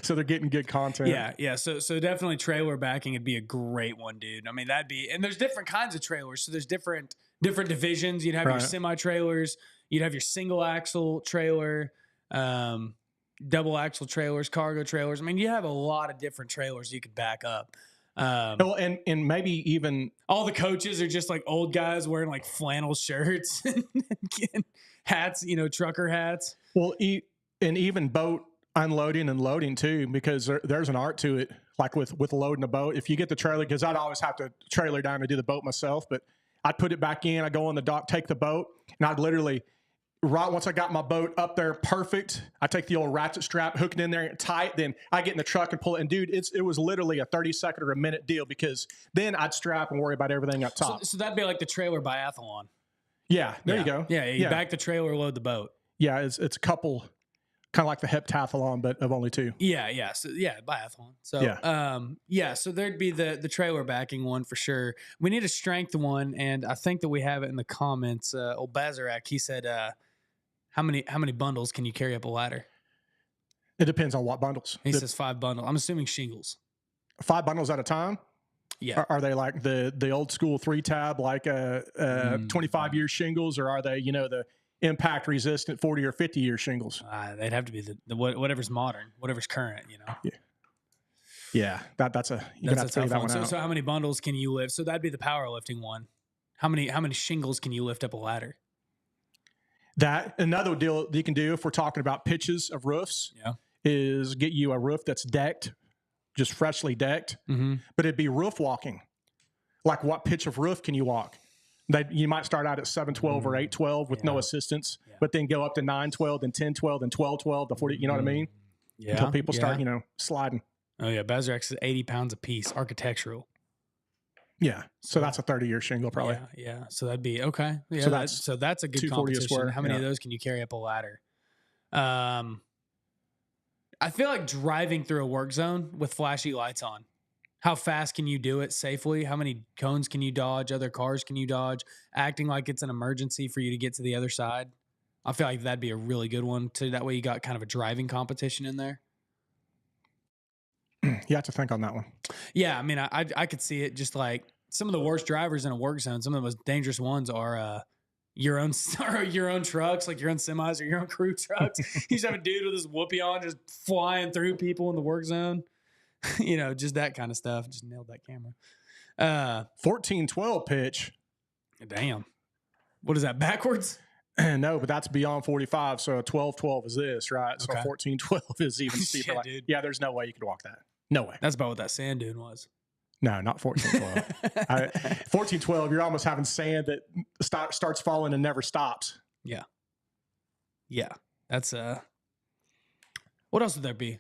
So they're getting good content. Yeah, yeah. So definitely trailer backing would be a great one, dude. I mean, that'd be, and there's different kinds of trailers. So there's different divisions. You'd have your Right. semi trailers, you'd have your single axle trailer, double axle trailers, cargo trailers. I mean, you have a lot of different trailers you could back up. Well, and maybe even All the coaches are just like old guys wearing like flannel shirts and hats, trucker hats. well, and even boat unloading and loading too, because there's an art to it. Like with loading a boat, if you get the trailer, because I'd always have to trailer down to do the boat myself, but I'd put it back in. I go on the dock, take the boat, and I'd literally right once I got my boat up there perfect, I take the old ratchet strap, hook it in there tight, then I get in the truck and pull it. And dude, it was literally a 30-second or a minute deal, because then I'd strap and worry about everything up top. So that'd be like the trailer biathlon. Yeah, there you go. Yeah, you back the trailer, load the boat. Yeah, it's a couple, kind of like the heptathlon, but of only two. Yeah. So biathlon. So so there'd be the trailer backing one for sure. We need a strength one, and I think that we have it in the comments. Old Bazarak, he said, how many bundles can you carry up a ladder? It depends on what bundles. He says 5 bundles. I'm assuming shingles. 5 bundles at a time? Yeah. Are they like the old school 3-tab, like 25-year shingles, or are they, the impact resistant 40 or 50-year shingles? They'd have to be the whatever's modern, whatever's current, Yeah, that's a tough one. So how many bundles can you lift? So that'd be the powerlifting one. How many shingles can you lift up a ladder? That another deal that you can do if we're talking about pitches of roofs, is get you a roof that's decked, just freshly decked, but it'd be roof walking. Like, what pitch of roof can you walk? That you might start out at 712 or 812 with no assistance, but then go up to 912, then 1012, then 1212 to 40. You know what I mean? Yeah. Until people start, sliding. Oh yeah, Bazarak says 80 pounds a piece, architectural. Yeah, so that's a 30-year shingle probably. Yeah. So that'd be okay. Yeah, so that's a good 240 competition. square. How many of those can you carry up a ladder? I feel like driving through a work zone with flashy lights on. How fast can you do it safely? How many cones can you dodge? Other cars can you dodge? Acting like it's an emergency for you to get to the other side. I feel like that'd be a really good one too. That way you got kind of a driving competition in there. You have to think on that one. Yeah, I mean, I could see it. Just like some of the worst drivers in a work zone, some of the most dangerous ones are your own trucks, like your own semis or your own crew trucks. You just have a dude with his whoopee on just flying through people in the work zone. Just that kind of stuff. Just nailed that camera. 1412 pitch. Damn. What is that, backwards? No, but that's beyond 45. So a 1212 is this, right? So Okay. 1412 is even steeper. Shit, dude. Yeah, there's no way you could walk that. No way. That's about what that sand dune was. No, not 1412. 1412, you're almost having sand that starts falling and never stops. Yeah. That's what else would there be?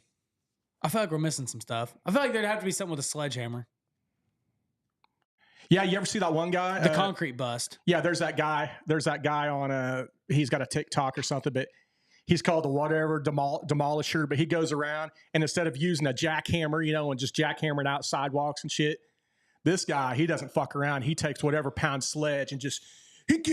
I feel like we're missing some stuff. I feel like there'd have to be something with a sledgehammer. Yeah, you ever see that one guy? The concrete bust. Yeah, there's that guy. There's that guy on he's got a TikTok or something, but he's called the whatever demolisher, but he goes around and instead of using a jackhammer, and just jackhammering out sidewalks and shit, this guy, he doesn't fuck around. He takes whatever pound sledge and just, and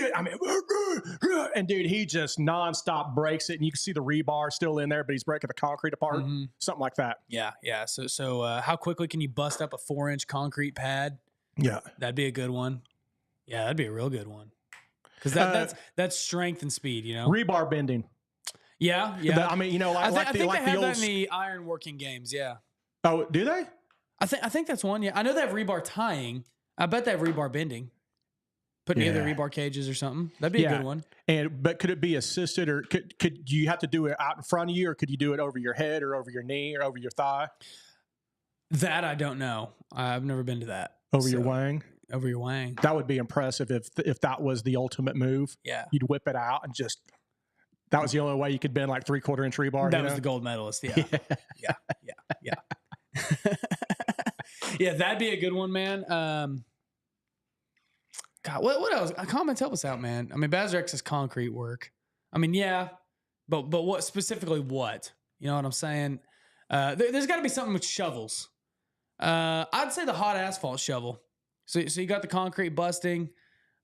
dude, he just nonstop breaks it. And you can see the rebar still in there, but he's breaking the concrete apart. Something like that. Yeah. So how quickly can you bust up a 4-inch concrete pad? Yeah. That'd be a good one. Yeah, that'd be a real good one. Because that's strength and speed, Rebar bending. Yeah. I mean, I think they have old... that in the iron working games. Yeah. Oh, do they? I think that's one. Yeah, I know they have rebar tying. I bet they have rebar bending. Putting together rebar cages or something. That'd be a good one. But could it be assisted, or could you have to do it out in front of you, or could you do it over your head, or over your knee, or over your thigh? That I don't know. I've never been to that. Over your wang. Over your wang. That would be impressive if that was the ultimate move. Yeah, you'd whip it out and just. That was the only way you could bend like 3/4 inch rebar. That was the gold medalist. Yeah. Yeah, that'd be a good one, man. God, what else? Comments help us out, man. I mean, Bazarex is concrete work. I mean, yeah, but what specifically? What you know what I'm saying? There's got to be something with shovels. I'd say the hot asphalt shovel. So you got the concrete busting,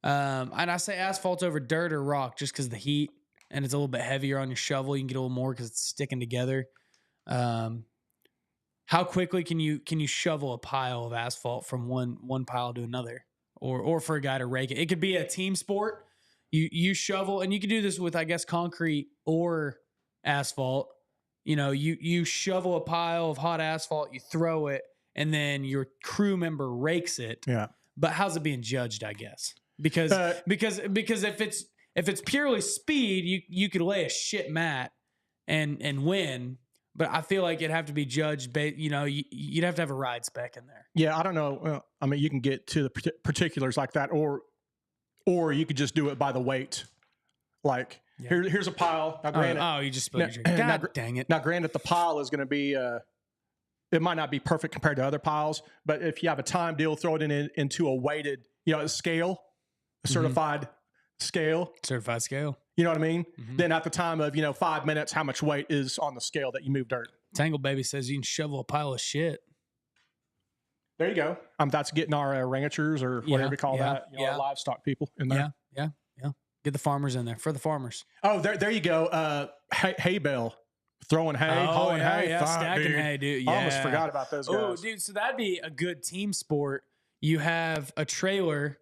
and I say asphalt over dirt or rock just because the heat, and it's a little bit heavier on your shovel. You can get a little more because it's sticking together. how quickly can you shovel a pile of asphalt from one pile to another, or for a guy to rake it? It could be a team sport. You shovel, and you can do this with, I guess, concrete or asphalt. You shovel a pile of hot asphalt, you throw it, and then your crew member rakes it. Yeah. But how's it being judged, I guess? Because if it's purely speed, you could lay a shit mat and win. But I feel like it'd have to be judged. You'd have to have a ride spec in there. Yeah, I don't know. Well, I mean, you can get to the particulars like that, or you could just do it by the weight. Like here's a pile. Now, granted, you just spilled your drink. God dang it! Now, granted, the pile is going to be. It might not be perfect compared to other piles, but if you have a time deal, throw it into a weighted, a scale, a certified scale. Certified scale. You know what I mean? Mm-hmm. Then at the time of 5 minutes, how much weight is on the scale that you move dirt? Tangle Baby says you can shovel a pile of shit. There you go. That's getting our ranchers or whatever you call that, our livestock people in there. Yeah. Get the farmers in there for the farmers. Oh, there you go. Hay bale. Throwing hay, hauling hay. Yeah, stacking hay, dude. Yeah. I almost forgot about those guys. Oh, dude, so that'd be a good team sport. You have a trailer.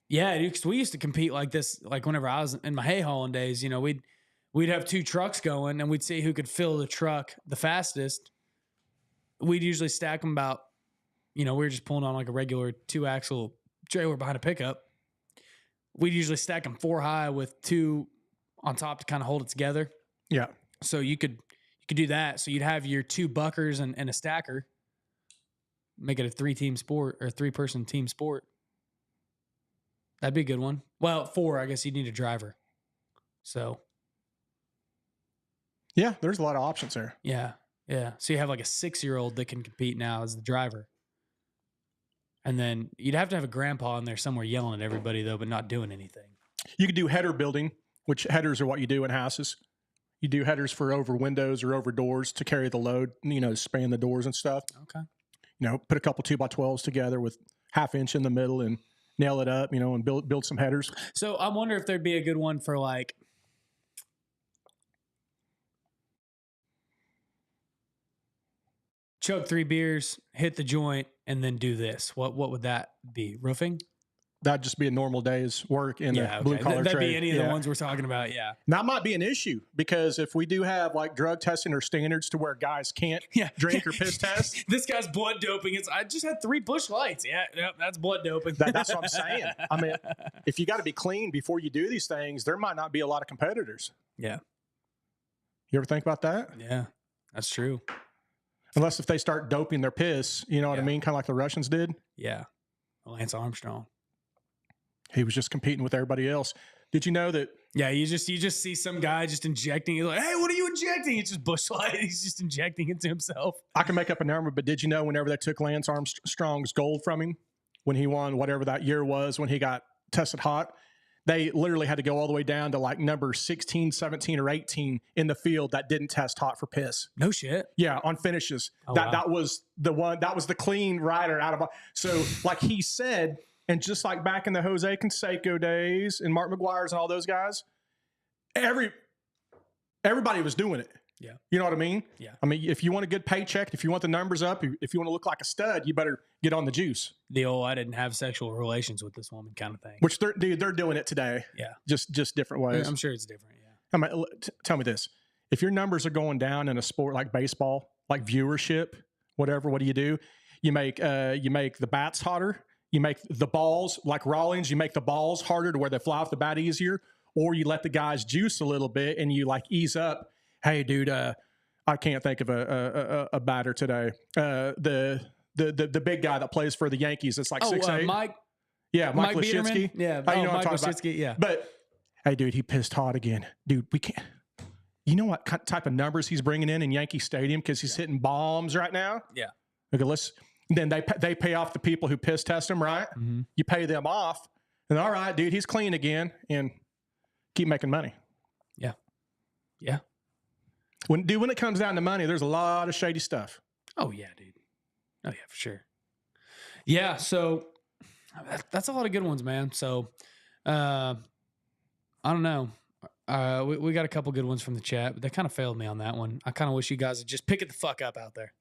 Yeah, dude, because we used to compete like this, like whenever I was in my hay hauling days, we'd have 2 trucks going, and we'd see who could fill the truck the fastest. We'd usually stack them about, we were just pulling on like a regular 2-axle trailer behind a pickup. We'd usually stack them 4 high with 2 on top to kind of hold it together. Yeah. So you could do that. So you'd have your 2 buckers and a stacker. Make it a 3-team sport or a 3-person team sport. That'd be a good one. Well, 4, I guess you'd need a driver. So. Yeah, there's a lot of options there. Yeah. So you have like a 6-year-old that can compete now as the driver. And then you'd have to have a grandpa in there somewhere yelling at everybody, though, but not doing anything. You could do header building, which headers are what you do in houses. You do headers for over windows or over doors to carry the load, span the doors and stuff. Okay. Put a couple 2x12s together with 1/2 inch in the middle and nail it up, and build some headers. So I wonder if there'd be a good one for like chug 3 beers, hit the joint, and then do this. What would that be? Roofing? That'd just be a normal day's work in the blue collar trade. That'd be any of the ones we're talking about. Yeah. That might be an issue because if we do have like drug testing or standards to where guys can't drink or piss test. This guy's blood doping. I just had 3 bush lights. Yeah, that's blood doping. That's what I'm saying. I mean, if you got to be clean before you do these things, there might not be a lot of competitors. Yeah. You ever think about that? Yeah, that's true. Unless if they start doping their piss, you know what I mean? Kind of like the Russians did. Yeah. Lance Armstrong. He was just competing with everybody else. Did you know that? Yeah, you just see some guy just injecting. You're like, hey, what are you injecting? It's just Busch Light. He's just injecting into himself. I can make up a number, but did you know whenever they took Lance Armstrong's gold from him, when he won whatever that year was, when he got tested hot, they literally had to go all the way down to like number 16, 17, or 18 in the field that didn't test hot for piss. No shit. Yeah, on finishes. Oh, that was the one. That was the clean rider out of. So like he said. And just like back in the Jose Canseco days and Mark McGuire's and all those guys, everybody was doing it. Yeah. You know what I mean? Yeah. I mean, if you want a good paycheck, if you want the numbers up, if you want to look like a stud, you better get on the juice. The old I didn't have sexual relations with this woman kind of thing. Which they're doing it today. Yeah. Just different ways. I'm sure it's different. Yeah. I mean, tell me this. If your numbers are going down in a sport like baseball, like viewership, whatever, what do? You make the bats hotter. You make the balls, like Rawlings, you make the balls harder to where they fly off the bat easier, or you let the guys juice a little bit and you like ease up. Hey, dude, I can't think of a batter today. The big guy that plays for the Yankees, it's like 6'8". Mike. Yeah, Mike Lashitsky. Yeah, you know Mike Lashitsky. Yeah, but hey, dude, he pissed hot again, dude. We can't. You know what type of numbers he's bringing in Yankee Stadium because he's hitting bombs right now. Yeah. Okay, then they pay off the people who piss test him, right? Mm-hmm. You pay them off, and all right, dude, he's clean again, and keep making money. Yeah, yeah. When it comes down to money, there's a lot of shady stuff. Oh yeah, dude. Oh yeah, for sure. Yeah, so that's a lot of good ones, man. So I don't know. We got a couple good ones from the chat, but they kind of failed me on that one. I kind of wish you guys would just pick it the fuck up out there.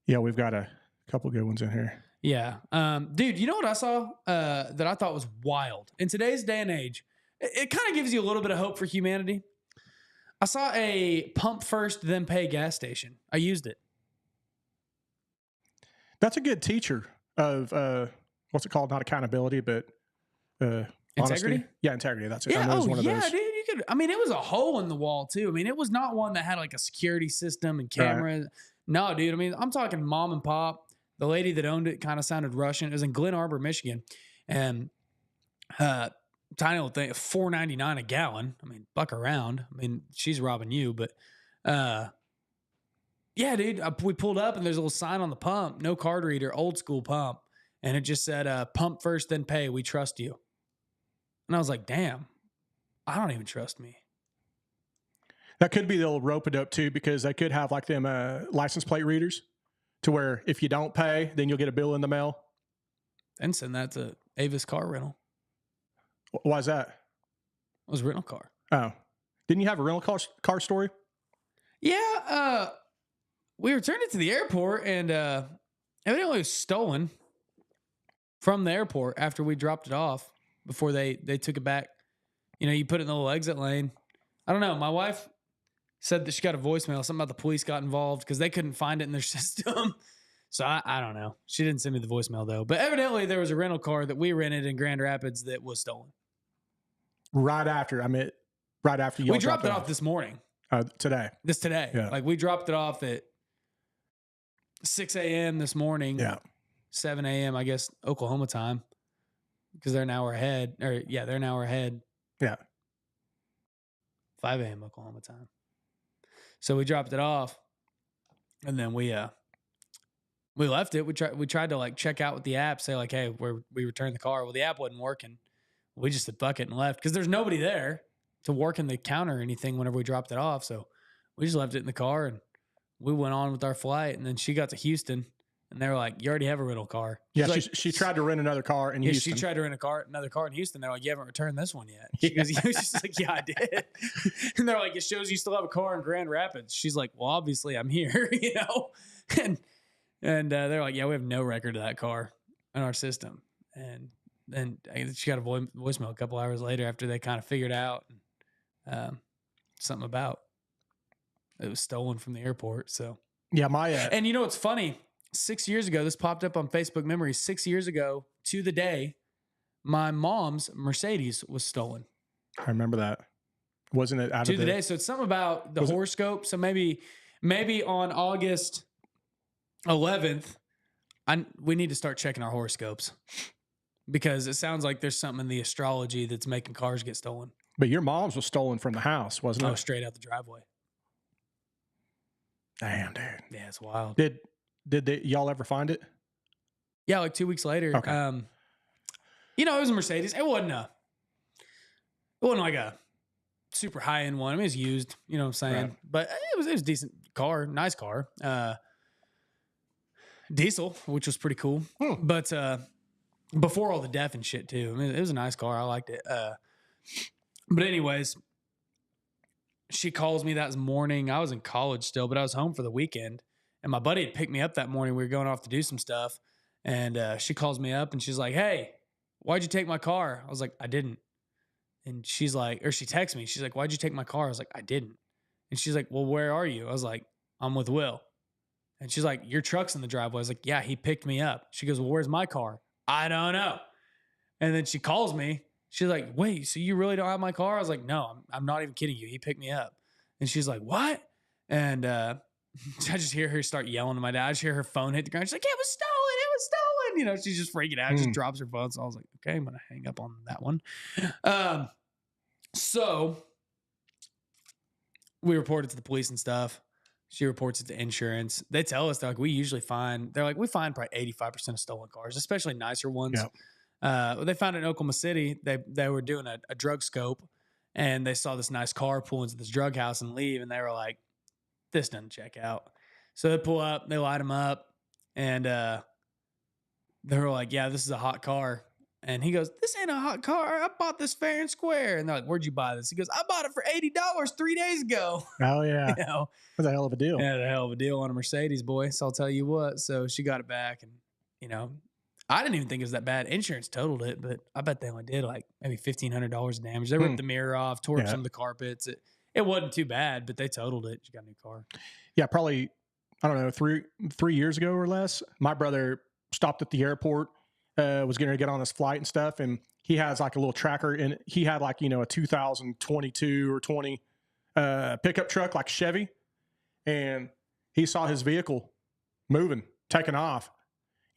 Yeah, we've got a couple good ones in here. Yeah. Dude, you know what I saw that I thought was wild? In today's day and age, it kind of gives you a little bit of hope for humanity. I saw a pump first, then pay gas station. I used it. That's a good teacher of what's it called? Not accountability, but Integrity? honesty. Yeah, integrity. That's it. Yeah. I know it's Oh, one of yeah, those. dude. You could. I mean, it was a hole in the wall too. I mean, it was not one that had like a security system and Right. cameras. No, dude. I mean, I'm talking mom and pop. The lady that owned it kind of sounded Russian. It was in Glen Arbor, Michigan, and tiny little thing, $4.99 a gallon. I mean, buck around. I mean, she's robbing you, but yeah, dude. We pulled up and there's a little sign on the pump, no card reader, old school pump, and it just said, "Pump first, then pay. We trust you." And I was like, "Damn, I don't even trust me." That could be they'll rope it up too, because they could have like them license plate readers to where if you don't pay, then you'll get a bill in the mail. And send that to Avis Car Rental. Why is that? It was a rental car. Oh, didn't you have a rental car story? Yeah, we returned it to the airport, and evidently it was stolen from the airport after we dropped it off. Before they took it back, you know, you put it in the little exit lane. I don't know. My wife said that she got a voicemail, something about the police got involved because they couldn't find it in their system. So I don't know. She didn't send me the voicemail though. But evidently there was a rental car that we rented in Grand Rapids that was stolen. Right after you. We dropped it off this morning. Today. Today. Yeah. Like we dropped it off at 6 a.m. this morning. Yeah. 7 a.m. I guess Oklahoma time. Because they're an hour ahead. They're an hour ahead. Yeah. 5 a.m. Oklahoma time. So we dropped it off, and then we left it. We tried to like check out with the app, say like, hey, we returned the car. Well, the app wasn't working. We just said fuck it and left because there's nobody there to work in the counter or anything whenever we dropped it off. So we just left it in the car and we went on with our flight. And then she got to Houston. And they were like, you already have a rental car. Yeah, like, she tried to rent another car in Houston. She tried to rent another car in Houston. They're like, you haven't returned this one yet. She goes, she's like, yeah, I did. And they're like, it shows you still have a car in Grand Rapids. She's like, well, obviously I'm here, you know? And they're like, yeah, we have no record of that car in our system. And then she got a voicemail a couple hours later after they kind of figured out something about it was stolen from the airport. So yeah, and you know what's funny? 6 years ago, this popped up on Facebook Memories. 6 years ago to the day, my mom's Mercedes was stolen. I remember that. Wasn't it out to of the day? So it's something about the horoscope. So maybe on August 11th, we need to start checking our horoscopes because it sounds like there's something in the astrology that's making cars get stolen. But your mom's was stolen from the house, wasn't it? Oh, straight out the driveway. Damn, dude. Yeah, it's wild. Did y'all ever find it? Yeah, like 2 weeks later. Okay. You know, it was a Mercedes. It wasn't like a super high end one. I mean, it was used. You know what I'm saying? Right. But it was a decent car, nice car. Diesel, which was pretty cool. But before all the death and shit too. I mean, it was a nice car. I liked it. But anyways, she calls me that morning. I was in college still, but I was home for the weekend. And my buddy had picked me up that morning. We were going off to do some stuff. And she calls me up and she's like, hey, why'd you take my car? I was like, I didn't. And she's like, or she texts me. She's like, why'd you take my car? I was like, I didn't. And she's like, well, where are you? I was like, I'm with Will. And she's like, your truck's in the driveway. I was like, yeah, he picked me up. She goes, well, where's my car? I don't know. And then she calls me. She's like, wait, so you really don't have my car? I was like, no, I'm not even kidding you. He picked me up. And she's like, what? And I just hear her start yelling to my dad. I just hear her phone hit the ground. She's like, it was stolen. It was stolen. You know, she's just freaking out. Just drops her phone. So I was like, okay, I'm going to hang up on that one. So we report it to the police and stuff. She reports it to insurance. They tell us, we find probably 85% of stolen cars, especially nicer ones. Yeah. They found it in Oklahoma City. They were doing a drug scope and they saw this nice car pull into this drug house and leave. And they were like, this doesn't check out. So they pull up, they light them up, and they were like, yeah, this is a hot car. And he goes, "This ain't a hot car. I bought this fair and square." And they're like, "Where'd you buy this?" He goes, "I bought it for $80 3 days ago." Oh yeah, You know, that's a hell of a deal. had a hell of a deal on a Mercedes, boy. So I'll tell you what. So she got it back, and you know, I didn't even think it was that bad. Insurance totaled it, but I bet they only did like maybe $1,500 damage. They ripped the mirror off, tore up some of the carpets. It wasn't too bad, but they totaled it. She got a new car. Yeah, probably, I don't know, three years ago or less. My brother stopped at the airport, was going to get on his flight and stuff, and he has like a little tracker, and he had like, a 2022 or 20 pickup truck, like Chevy, and he saw his vehicle moving, taking off,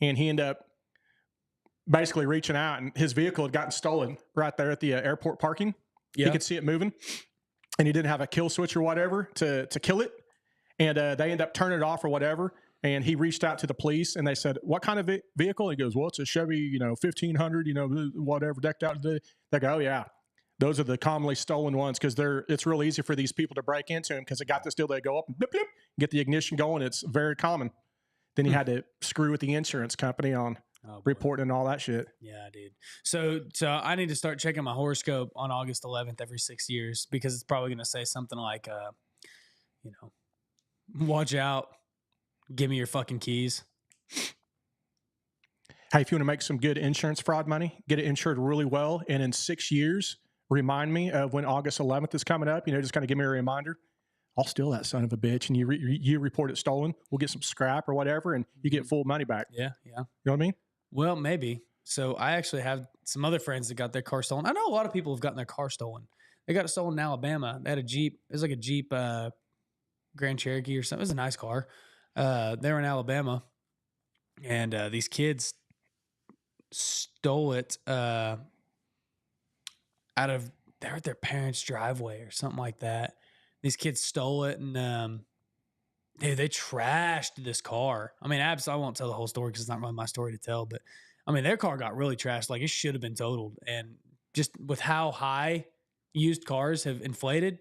and he ended up basically reaching out, and his vehicle had gotten stolen right there at the airport parking. Yeah. He could see it moving, and he didn't have a kill switch or whatever to kill it. And they ended up turning it off or whatever. And he reached out to the police, and they said, "What kind of vehicle?" He goes, "Well, it's a Chevy, 1500, whatever, decked out today." They go, "Oh yeah, those are the commonly stolen ones, because it's real easy for these people to break into them, because they got this deal. They go up and blip, blip, get the ignition going. It's very common." Then he had to screw with the insurance company on reporting and all that shit. Yeah, dude. So I need to start checking my horoscope on August 11th every 6 years, because it's probably going to say something like, watch out, give me your fucking keys. Hey, if you want to make some good insurance fraud money, get it insured really well, and in 6 years, remind me of when August 11th is coming up. Just kind of give me a reminder. I'll steal that son of a bitch, and you report it stolen. We'll get some scrap or whatever, and you get full money back. Yeah. You know what I mean? Well, maybe. So I actually have some other friends that got their car stolen. I know a lot of people have gotten their car stolen. They got it stolen in Alabama. They had a Jeep. It was like a Jeep Grand Cherokee or something. It was a nice car. They were in Alabama, and these kids stole it out of their parents' driveway or something like that. These kids stole it, and dude, they trashed this car. I mean, I won't tell the whole story because it's not really my story to tell, but I mean, their car got really trashed. Like, it should have been totaled. And just with how high used cars have inflated,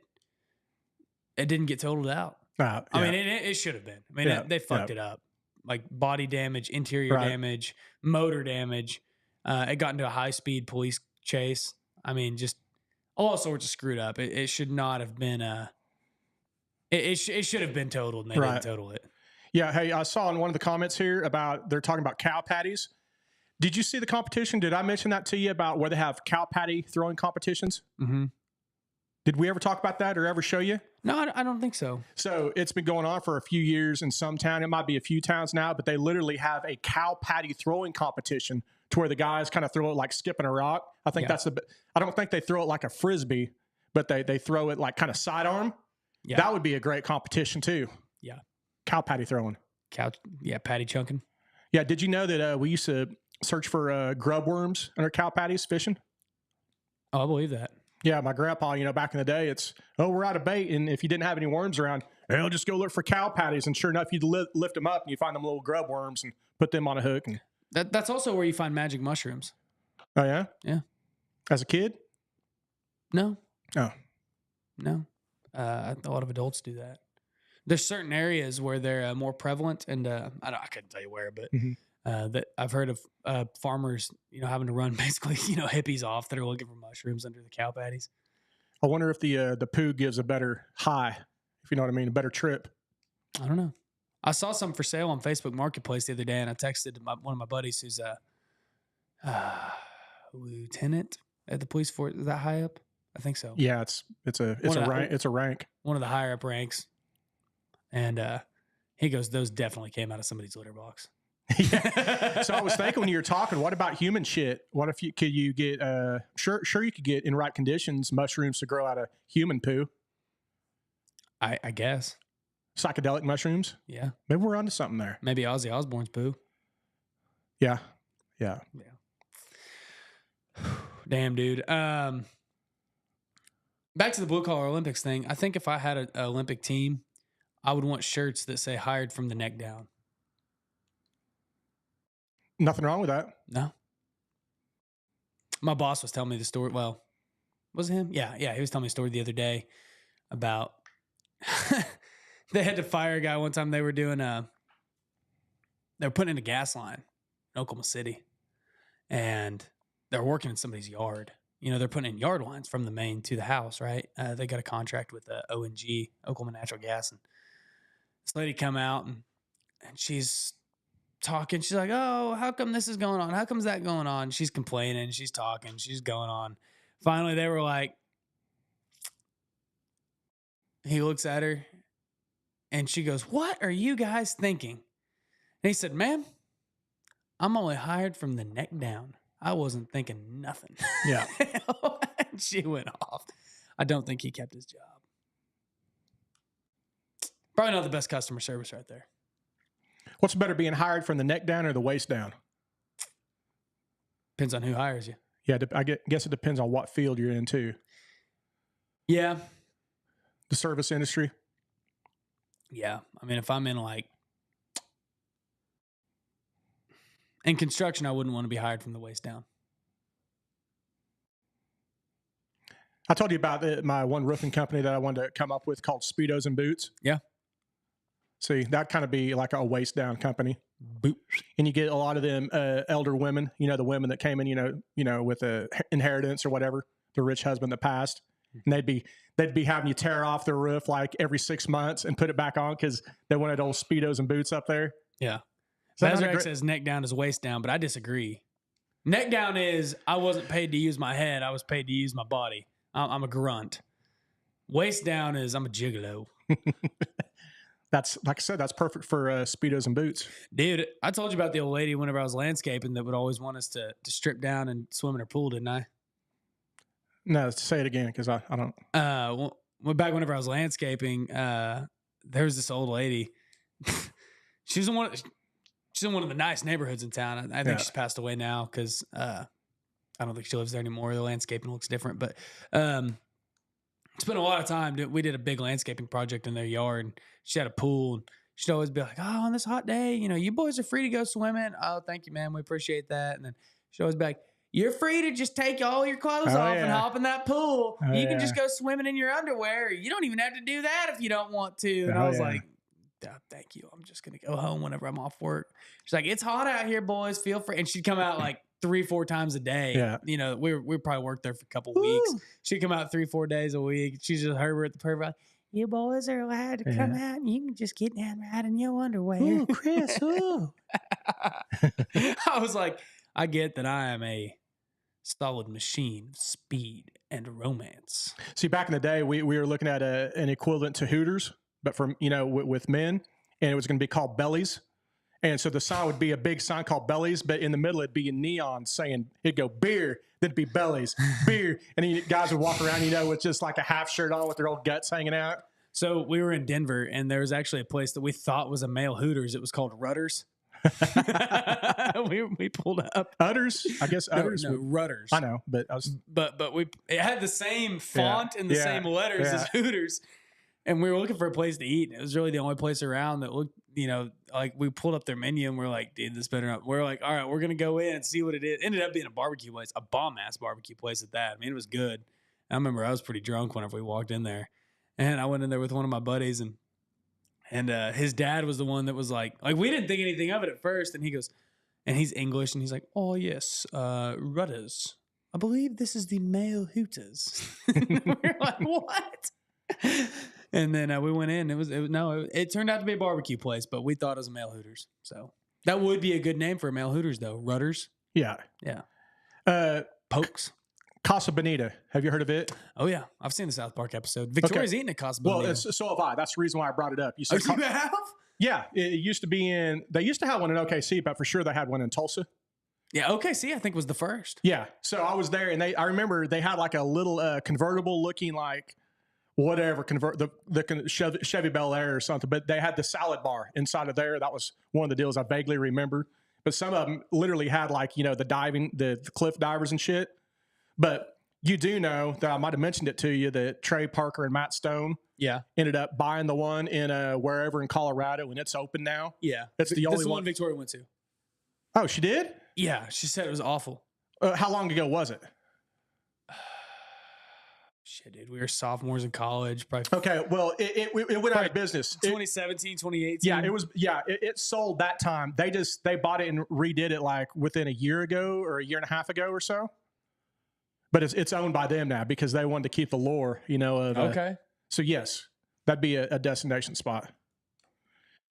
it didn't get totaled out. Yeah. I mean, it should have been. I mean, they fucked it up. Like body damage, interior damage, motor damage. It got into a high-speed police chase. I mean, just all sorts of screwed up. It should not have been It should have been totaled, and they didn't total it. Yeah. Hey, I saw in one of the comments here they're talking about cow patties. Did you see the competition? Did I mention that to you about where they have cow patty throwing competitions? Mm-hmm. Did we ever talk about that or ever show you? No, I don't think so. So it's been going on for a few years in some town. It might be a few towns now, but they literally have a cow patty throwing competition to where the guys kind of throw it like skipping a rock. I think I don't think they throw it like a Frisbee, but they throw it like kind of sidearm. Yeah. That would be a great competition too. Yeah. Cow patty throwing. Patty chunking. Yeah. Did you know that we used to search for grub worms under cow patties fishing? Oh, I believe that. Yeah, my grandpa, back in the day, we're out of bait, and if you didn't have any worms around, I'll just go look for cow patties, and sure enough, you'd lift them up, and you find them little grub worms, and put them on a hook. And that's also where you find magic mushrooms. Oh, yeah? Yeah. As a kid? No. Oh. No. A lot of adults do that. There's certain areas where they're more prevalent, and I couldn't tell you where, but that I've heard of farmers, having to run basically, hippies off that are looking for mushrooms under the cow patties. I wonder if the poo gives a better high, if you know what I mean, a better trip. I don't know. I saw some for sale on Facebook Marketplace the other day, and I texted one of my buddies who's a lieutenant at the police force. Is that high up? I think so. Yeah, it's a rank. One of the higher up ranks. And he goes, "Those definitely came out of somebody's litter box." Yeah. So I was thinking when you were talking, what about human shit? What if you get sure you could get in right conditions mushrooms to grow out of human poo? I guess. Psychedelic mushrooms? Yeah. Maybe we're onto something there. Maybe Ozzy Osbourne's poo. Yeah. Damn, dude. Back to the Bluecollar Olympics thing. I think if I had an Olympic team, I would want shirts that say "hired from the neck down." Nothing wrong with that. No. My boss was telling me the story. Well, was it him? Yeah. He was telling me a story the other day about they had to fire a guy one time. They were doing they were putting in a gas line in Oklahoma City, and they're working in somebody's yard. You know, they're putting in yard lines from the main to the house, right? They got a contract with ONG, Oklahoma Natural Gas, and this lady come out and she's talking. She's like, "Oh, how come this is going on? How come's that going on?" She's complaining. She's talking. She's going on. Finally, they were like, he looks at her and she goes, "What are you guys thinking?" And he said, "Ma'am, I'm only hired from the neck down. I wasn't thinking nothing." Yeah. And she went off. I don't think he kept his job. Probably not the best customer service right there. What's better, being hired from the neck down or the waist down? Depends on who hires you. Yeah, I guess it depends on what field you're in too. Yeah. The service industry. Yeah. I mean, if I'm in construction, I wouldn't want to be hired from the waist down. I told you about my one roofing company that I wanted to come up with called Speedos and Boots. Yeah. See, that'd kind of be like a waist down company. Boop. And you get a lot of them elder women, the women that came in, with a inheritance or whatever, the rich husband that passed. And they'd be having you tear off their roof like every 6 months and put it back on because they wanted old Speedos and boots up there. Yeah. So Bazarek says neck down is waist down, but I disagree. Neck down is I wasn't paid to use my head. I was paid to use my body. I'm a grunt. Waist down is I'm a gigolo. That's, like I said, that's perfect for Speedos and boots. Dude, I told you about the old lady whenever I was landscaping that would always want us to strip down and swim in her pool, didn't I? No, say it again because I don't. Well, back whenever I was landscaping, there was this old lady. She's in one of the nice neighborhoods in town. I think she's passed away now because I don't think she lives there anymore. The landscaping looks different, but spent a lot of time. We did a big landscaping project in their yard. And she had a pool, and she'd always be like, "Oh, on this hot day, you boys are free to go swimming." "Oh, thank you, man. We appreciate that." And then she'd always be like, "You're free to just take all your clothes off and hop in that pool. You can just go swimming in your underwear. You don't even have to do that if you don't want to." And I was like, "Thank you. I'm just going to go home whenever I'm off work." She's like, "It's hot out here, boys. Feel free." And she'd come out like 3-4 times a day. Yeah. We probably worked there for a couple weeks. She'd come out 3-4 days a week. She's just Herbert the perfect. "You boys are allowed to come out and you can just get down right in your underwear." Ooh, Chris. Ooh. I was like, I get that I am a solid machine of speed and romance. See, back in the day, we were looking at an equivalent to Hooters, but from, with men, and it was going to be called Bellies. And so the sign would be a big sign called Bellies, but in the middle, it'd be in neon saying, it'd go beer, then it'd be Bellies, beer. And then guys would walk around, with just like a half shirt on with their old guts hanging out. So we were in Denver, and there was actually a place that we thought was a male Hooters. It was called Rudders. we pulled up Udders. I guess Udders. No, Rudders. I know, but it had the same font and the same letters as Hooters, and we were looking for a place to eat. And it was really the only place around that looked, like we pulled up their menu and we're like, "Dude, this better not." We're like, "All right, we're gonna go in and see what it is." Ended up being a barbecue place, a bomb ass barbecue place at that. I mean, it was good. I remember I was pretty drunk whenever we walked in there, and I went in there with one of my buddies and his dad was the one that was like we didn't think anything of it at first. And he goes, and he's English, and he's like, "Oh yes, Rudders. I believe this is the male Hooters." We're like, "What?" And then we went in. It turned out to be a barbecue place, but we thought it was a male Hooters. So that would be a good name for a male Hooters, though. Rudders. Yeah. Pokes. Casa Bonita. Have you heard of it? Oh, yeah. I've seen the South Park episode. Victoria's eating at Casa Bonita. Well, so have I. That's the reason why I brought it up. You said you have? Yeah. It used to be they used to have one in OKC, but for sure they had one in Tulsa. Yeah, OKC, I think, was the first. Yeah. So I was there, and I remember they had like a little convertible looking like whatever, the Chevy Bel Air or something, but they had the salad bar inside of there. That was one of the deals I vaguely remember. But some of them literally had like, the cliff divers and shit. But you do know that I might have mentioned it to you that Trey Parker and Matt Stone ended up buying the one in wherever in Colorado, and it's open now. Yeah. It's the only one Victoria went to. Oh, she did? Yeah. She said it was awful. How long ago was it? Shit, dude. We were sophomores in college. Probably. Okay. Well, it went out of business. 2017, 2018. Yeah, it was. Yeah, it sold that time. They bought it and redid it like within a year ago or a year and a half ago or so. but it's owned by them now because they wanted to keep the lore, of Okay. so yes, that'd be a destination spot.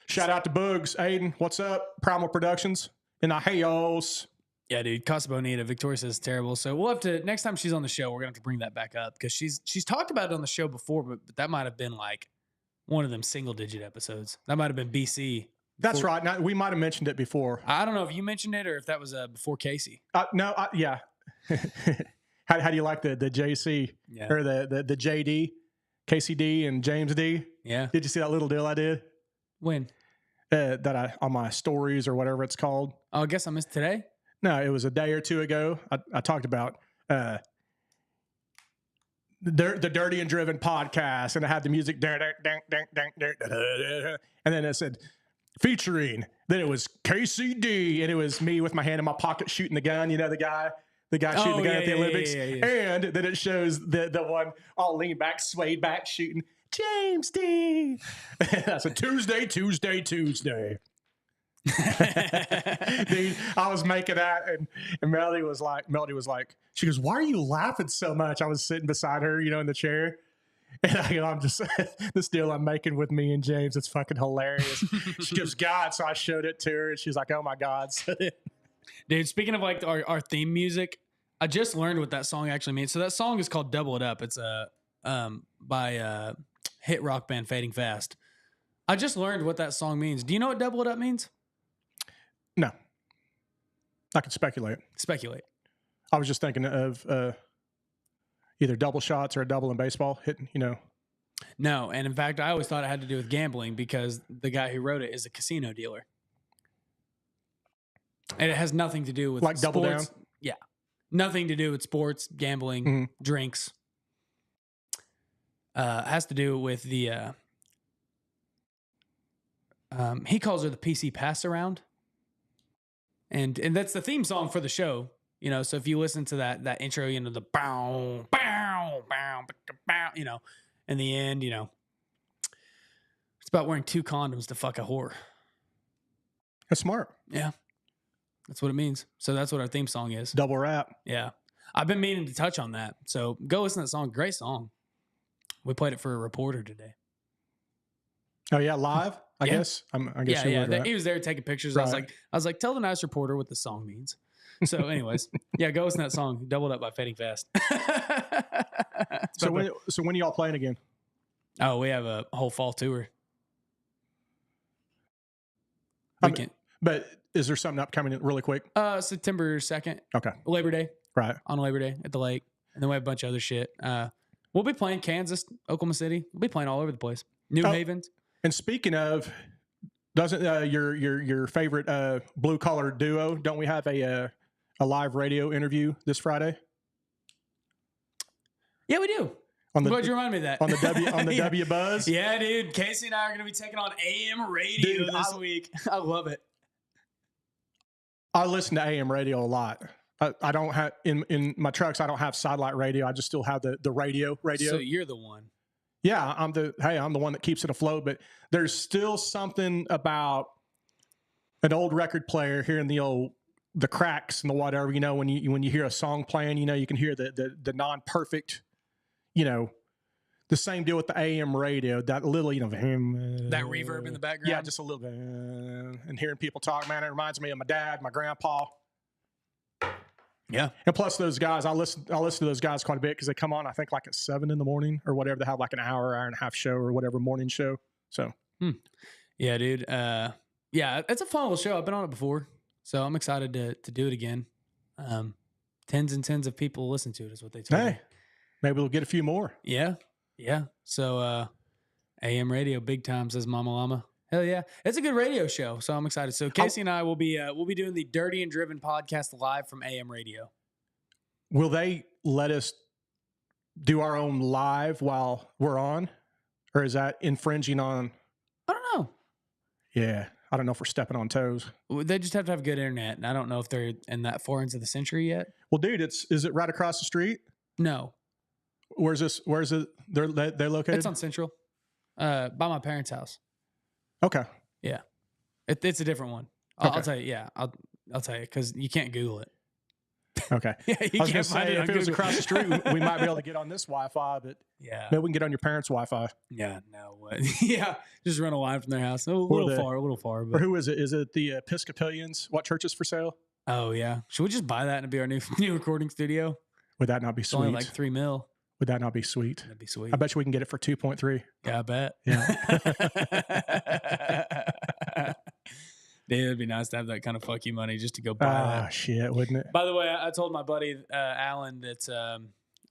Shout out to Boogs, Aiden, what's up? Primal Productions in Ahayos. Yeah, dude. Casa Bonita. Victoria says it's terrible. So we'll have to, next time she's on the show, we're gonna have to bring that back up because she's talked about it on the show before, but that might have been like one of them single digit episodes. That might have been BC. That's right. Now, we might have mentioned it before. I don't know if you mentioned it or if that was before Casey. No, yeah. How do you like the JC or the JD, KCD and James D? Yeah. Did you see that little deal I did? When? That I on my stories or whatever it's called. Oh, I guess I missed today. No, it was a day or two ago. I talked about the Dirty and Driven podcast, and I had the music, and then it said featuring. Then it was KCD, and it was me with my hand in my pocket shooting the gun. You know the guy shooting the gun at the Olympics. Yeah. And then it shows the one all lean back, swayed back, shooting James D. That's a Tuesday. Dude, I was making that, and Melody was like, she goes, "Why are you laughing so much?" I was sitting beside her, in the chair, and I'm just this deal I'm making with me and James. It's fucking hilarious. She goes, "God," so I showed it to her, and she's like, "Oh my God." Dude, speaking of like our theme music, I just learned what that song actually means. So that song is called "Double It Up." It's by hit rock band Fading Fast. I just learned what that song means. Do you know what "Double It Up" means? No. I can speculate. Speculate. I was just thinking of either double shots or a double in baseball hitting, No, and in fact, I always thought it had to do with gambling because the guy who wrote it is a casino dealer. And it has nothing to do with like sports. Double Down? Yeah. Nothing to do with sports, gambling, drinks. It has to do with the he calls her the PC pass around. And that's the theme song for the show, so if you listen to that intro, the bow, bow, bow, bow, in the end, it's about wearing 2 condoms to fuck a whore. That's smart. Yeah. That's what it means. So that's what our theme song is. Double rap. Yeah. I've been meaning to touch on that. So go listen to that song. Great song. We played it for a reporter today. Oh yeah, live. I guess. I guess. Yeah. Would, right? He was there taking pictures. Right. I was like, tell the nice reporter what the song means. So, anyways, yeah, go listen to that song. Doubled Up by Fading Fast. So when are y'all playing again? Oh, we have a whole fall tour. But is there something upcoming really quick? September 2nd. Okay. Labor Day. Right. On Labor Day at the lake. And then we have a bunch of other shit. We'll be playing Kansas, Oklahoma City. We'll be playing all over the place. New Havens. And speaking of, doesn't your favorite blue collar duo? Don't we have a live radio interview this Friday? Yeah, we do. I'm glad you reminded me of that. On the yeah. W Buzz. Yeah, dude. Casey and I are going to be taking on AM radio this week. I love it. I listen to AM radio a lot. I don't have in my trucks. I don't have satellite radio. I just still have the radio. So you're the one. Yeah, I'm the one that keeps it afloat. But there's still something about an old record player hearing the cracks and the whatever. When you hear a song playing, you can hear the non-perfect. The same deal with the AM radio. That little, that reverb in the background. Yeah, just a little bit. And hearing people talk, man, it reminds me of my dad, my grandpa. Yeah. And plus those guys, I listen to those guys quite a bit because they come on, I think like at 7 a.m. or whatever. They have like an hour and a half show or whatever morning show. So, yeah, dude. Yeah, it's a fun little show. I've been on it before, so I'm excited to do it again. Tens and tens of people listen to it is what they told me. Maybe we'll get a few more. Yeah. Yeah. So, AM radio big time, says Mama Llama. Hell yeah. It's a good radio show. So I'm excited. So Casey and I will be doing the Dirty and Driven podcast live from AM radio. Will they let us do our own live while we're on? Or is that infringing on? I don't know. Yeah. I don't know if we're stepping on toes. They just have to have good internet. And I don't know if they're in that far into the century yet. Well, dude, is it right across the street? No. Where's it? They're located? It's on Central, by my parents' house. Okay. Yeah, it's a different one. I'll tell you. Yeah, I'll tell you because you can't Google it. Okay. Yeah, I you was going can't to find say, it on if it was Google. across the street, we might be able to get on this Wi-Fi, but Yeah. maybe we can get on your parents' Wi-Fi. Yeah. No. What? Yeah. Just run a line from their house. A Or little far. Or But who is it? Is it the Episcopalians? What church is for sale? oh yeah. Should we just buy that and be our new recording studio? Would that not be It's sweet? only like $3 million. Would that not be sweet? That'd be sweet. I bet you we can get it for 2.3. Yeah, I bet. Yeah. Dude, it'd be nice to have that kind of fuck you money just to go buy that. Shit, wouldn't it? By the way, I told my buddy Alan that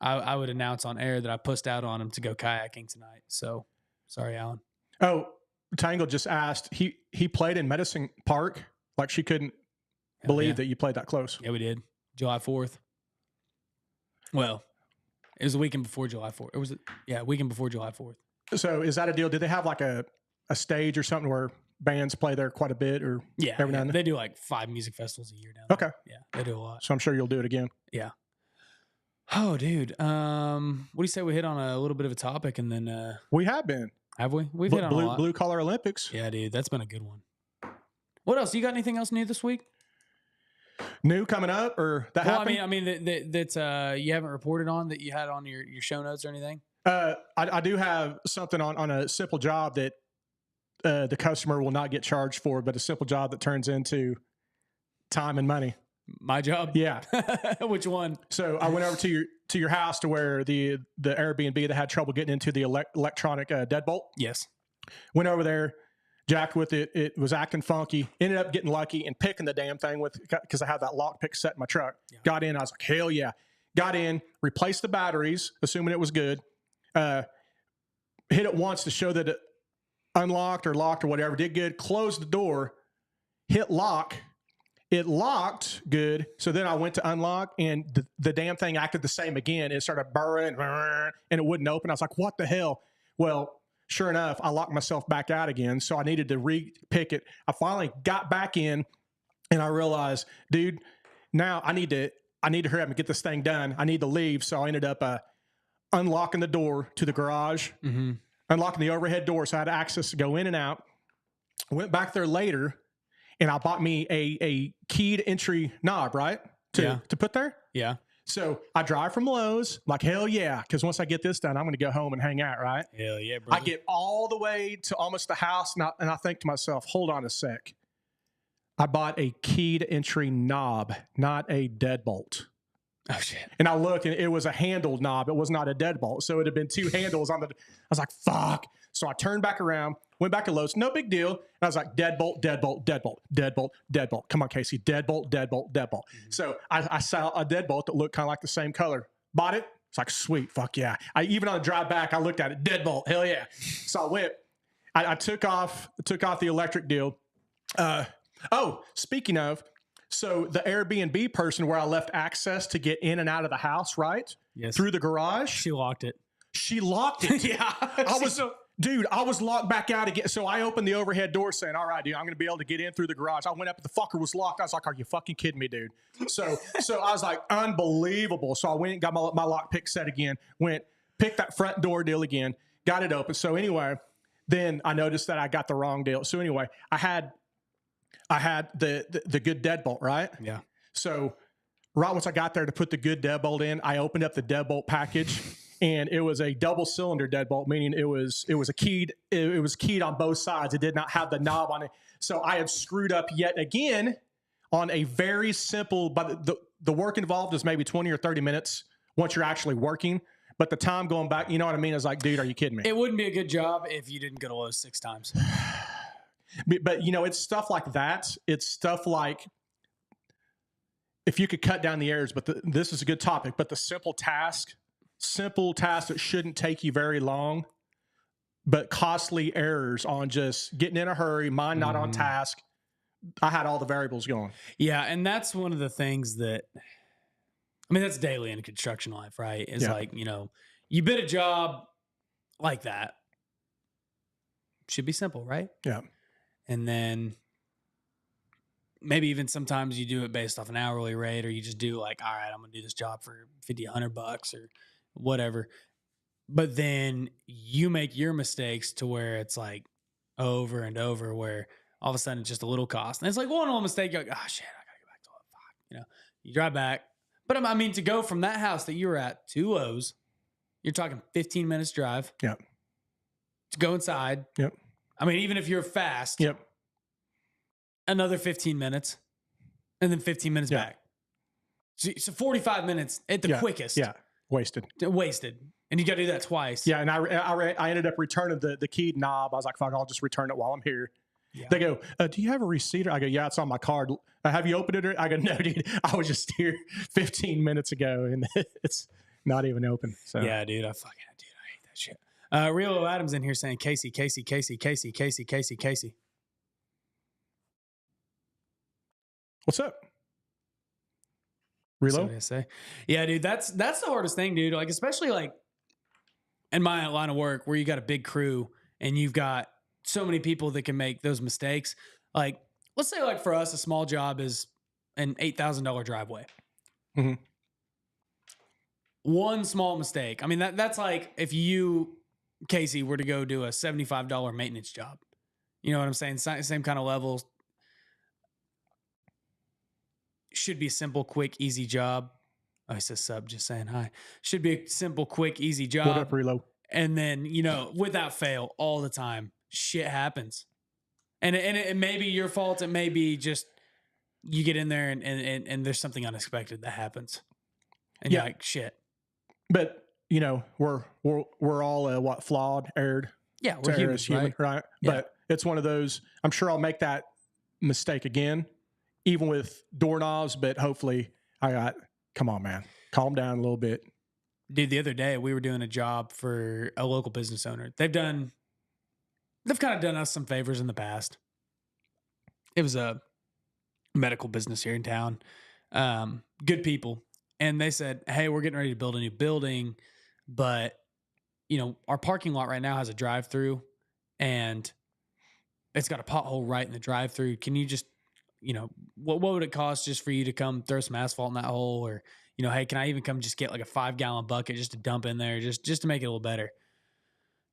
I would announce on air that I pushed out on him to go kayaking tonight. So sorry, Alan. Oh, Tangle just asked. He played in Medicine Park. Like she couldn't believe that you played that close. Yeah, we did. July 4th. Well, it was the weekend before July 4th. Or was it? Yeah, weekend before July 4th. So is that a deal? Did they have like a stage or something where bands play there quite a bit, or Yeah, every now and then? they do like 5 music festivals a year down there. Okay. Yeah, they do a lot. So I'm sure you'll do it again. Yeah. Oh, dude. What do you say we hit on a little bit of a topic and then We have been. have we? We've hit on a lot. Bluecollar Olympics. Yeah, dude, that's been a good one. What else? You got anything else new this week? New coming up, or that Well, happened? I mean that you haven't reported on that you had on your show notes or anything. I do have something on a simple job that the customer will not get charged for, but a simple job that turns into time and money. My job. Yeah. Which one? So I went over to your house to where the Airbnb that had trouble getting into the electronic deadbolt. Yes. Went over there, jacked with it. It was acting funky. Ended up getting lucky and picking the damn thing because I have that lock pick set in my truck. Yeah. Got in. I was like, hell yeah. Got in, replaced the batteries, assuming it was good. Hit it once to show that it unlocked or locked or whatever. Did good. Closed the door. Hit lock. It locked good. So then I went to unlock and the damn thing acted the same again. It started burring and it wouldn't open. I was like, what the hell? Well, sure enough, I locked myself back out again. So I needed to re-pick it. I finally got back in and I realized, dude, now I need to hurry up and get this thing done. I need to leave. So I ended up unlocking the door to the garage, unlocking the overhead door. So I had access to go in and out. Went back there later. And I bought me a keyed entry knob, right? To put there. Yeah. So I drive from Lowe's, like, hell yeah. Because once I get this done, I'm going to go home and hang out, right? Hell yeah, bro. I get all the way to almost the house, and I think to myself, hold on a sec. I bought a keyed entry knob, not a deadbolt. Oh, shit. And I looked, and it was a handled knob. It was not a deadbolt. So it had been 2 handles on the. I was like, fuck. So I turned back around, went back to Lowe's. No big deal. And I was like, deadbolt, deadbolt, deadbolt, deadbolt, deadbolt. Come on, Casey. Deadbolt, deadbolt, deadbolt. So I saw a deadbolt that looked kind of like the same color. Bought it. It's like, sweet. Fuck yeah. Even on the drive back, I looked at it. Deadbolt. Hell yeah. So I went. I took off the electric deal. Speaking of, so the Airbnb person where I left access to get in and out of the house, right? Yes. Through the garage. She locked it. She locked it. Yeah. I was locked back out again. So I opened the overhead door saying, all right, dude, I'm going to be able to get in through the garage. I went up, the fucker was locked. I was like, are you fucking kidding me, dude? So I was like, unbelievable. So I went and got my lock pick set again, picked that front door deal again, got it open. So anyway, then I noticed that I got the wrong deal. So anyway, I had the good deadbolt, right? Yeah. So right once I got there to put the good deadbolt in, I opened up the deadbolt package. And it was a double cylinder deadbolt, meaning it was keyed on both sides. It did not have the knob on it. So I had screwed up yet again on a very simple, but the work involved is maybe 20 or 30 minutes once you're actually working. But the time going back, you know what I mean? Is like, dude, are you kidding me? It wouldn't be a good job if you didn't go to Lowe's 6 times. But it's stuff like that. It's stuff like, if you could cut down the errors, but this is a good topic, but the simple tasks that shouldn't take you very long, but costly errors on just getting in a hurry, mind not on task. I had all the variables going. Yeah, and that's one of the things that, I mean, that's daily in construction life, right? It's like, you bid a job like that. Should be simple, right? Yeah. And then maybe even sometimes you do it based off an hourly rate, or you just do like, all right, I'm going to do this job for $50, $100 or whatever. But then you make your mistakes to where it's like over and over, where all of a sudden it's just a little cost. And it's like one little mistake, you're like, oh shit, I gotta go back to it. Fuck. You drive back, But I mean, to go from that house that you were at to Lowe's, you're talking 15 minutes drive. Yep. To go inside. Yep. I mean, even if you're fast. Yep. Another 15 minutes. And then 15 minutes back. So 45 minutes at the quickest. Yeah. Wasted. And you got to do that twice. Yeah. And I ended up returning the keyed knob. I was like, fuck, I'll just return it while I'm here. Yeah. They go, do you have a receipt? I go, yeah, it's on my card. Have you opened it? I go, no, dude. I was just here 15 minutes ago and it's not even open. So yeah, dude. I hate that shit. Real Adams in here saying Casey. What's up? Reload? That's what I say. Yeah, dude. That's the hardest thing, dude. Like, especially like in my line of work where you got a big crew and you've got so many people that can make those mistakes. Like, let's say like for us, a small job is an $8,000 driveway. Mm-hmm. One small mistake. I mean, that's like if you, Casey, were to go do a $75 maintenance job. You know what I'm saying? Same kind of levels. Should be a simple, quick, easy job. Oh, he says sub, just saying hi. Should be a simple, quick, easy job. What up, Reload? And then, without fail, all the time, shit happens. And it may be your fault. It may be just you get in there and there's something unexpected that happens. And you're like, shit. But, we're all flawed, erred. Yeah, we're human, right? Yeah. But it's one of those, I'm sure I'll make that mistake again, even with doorknobs, but hopefully come on, man. Calm down a little bit. Dude, the other day we were doing a job for a local business owner. They've kind of done us some favors in the past. It was a medical business here in town. Good people. And they said, hey, we're getting ready to build a new building, but our parking lot right now has a drive-through and it's got a pothole right in the drive-through. Can you just, what would it cost just for you to come throw some asphalt in that hole? Or, hey, can I even come just get like a 5-gallon bucket just to dump in there just to make it a little better?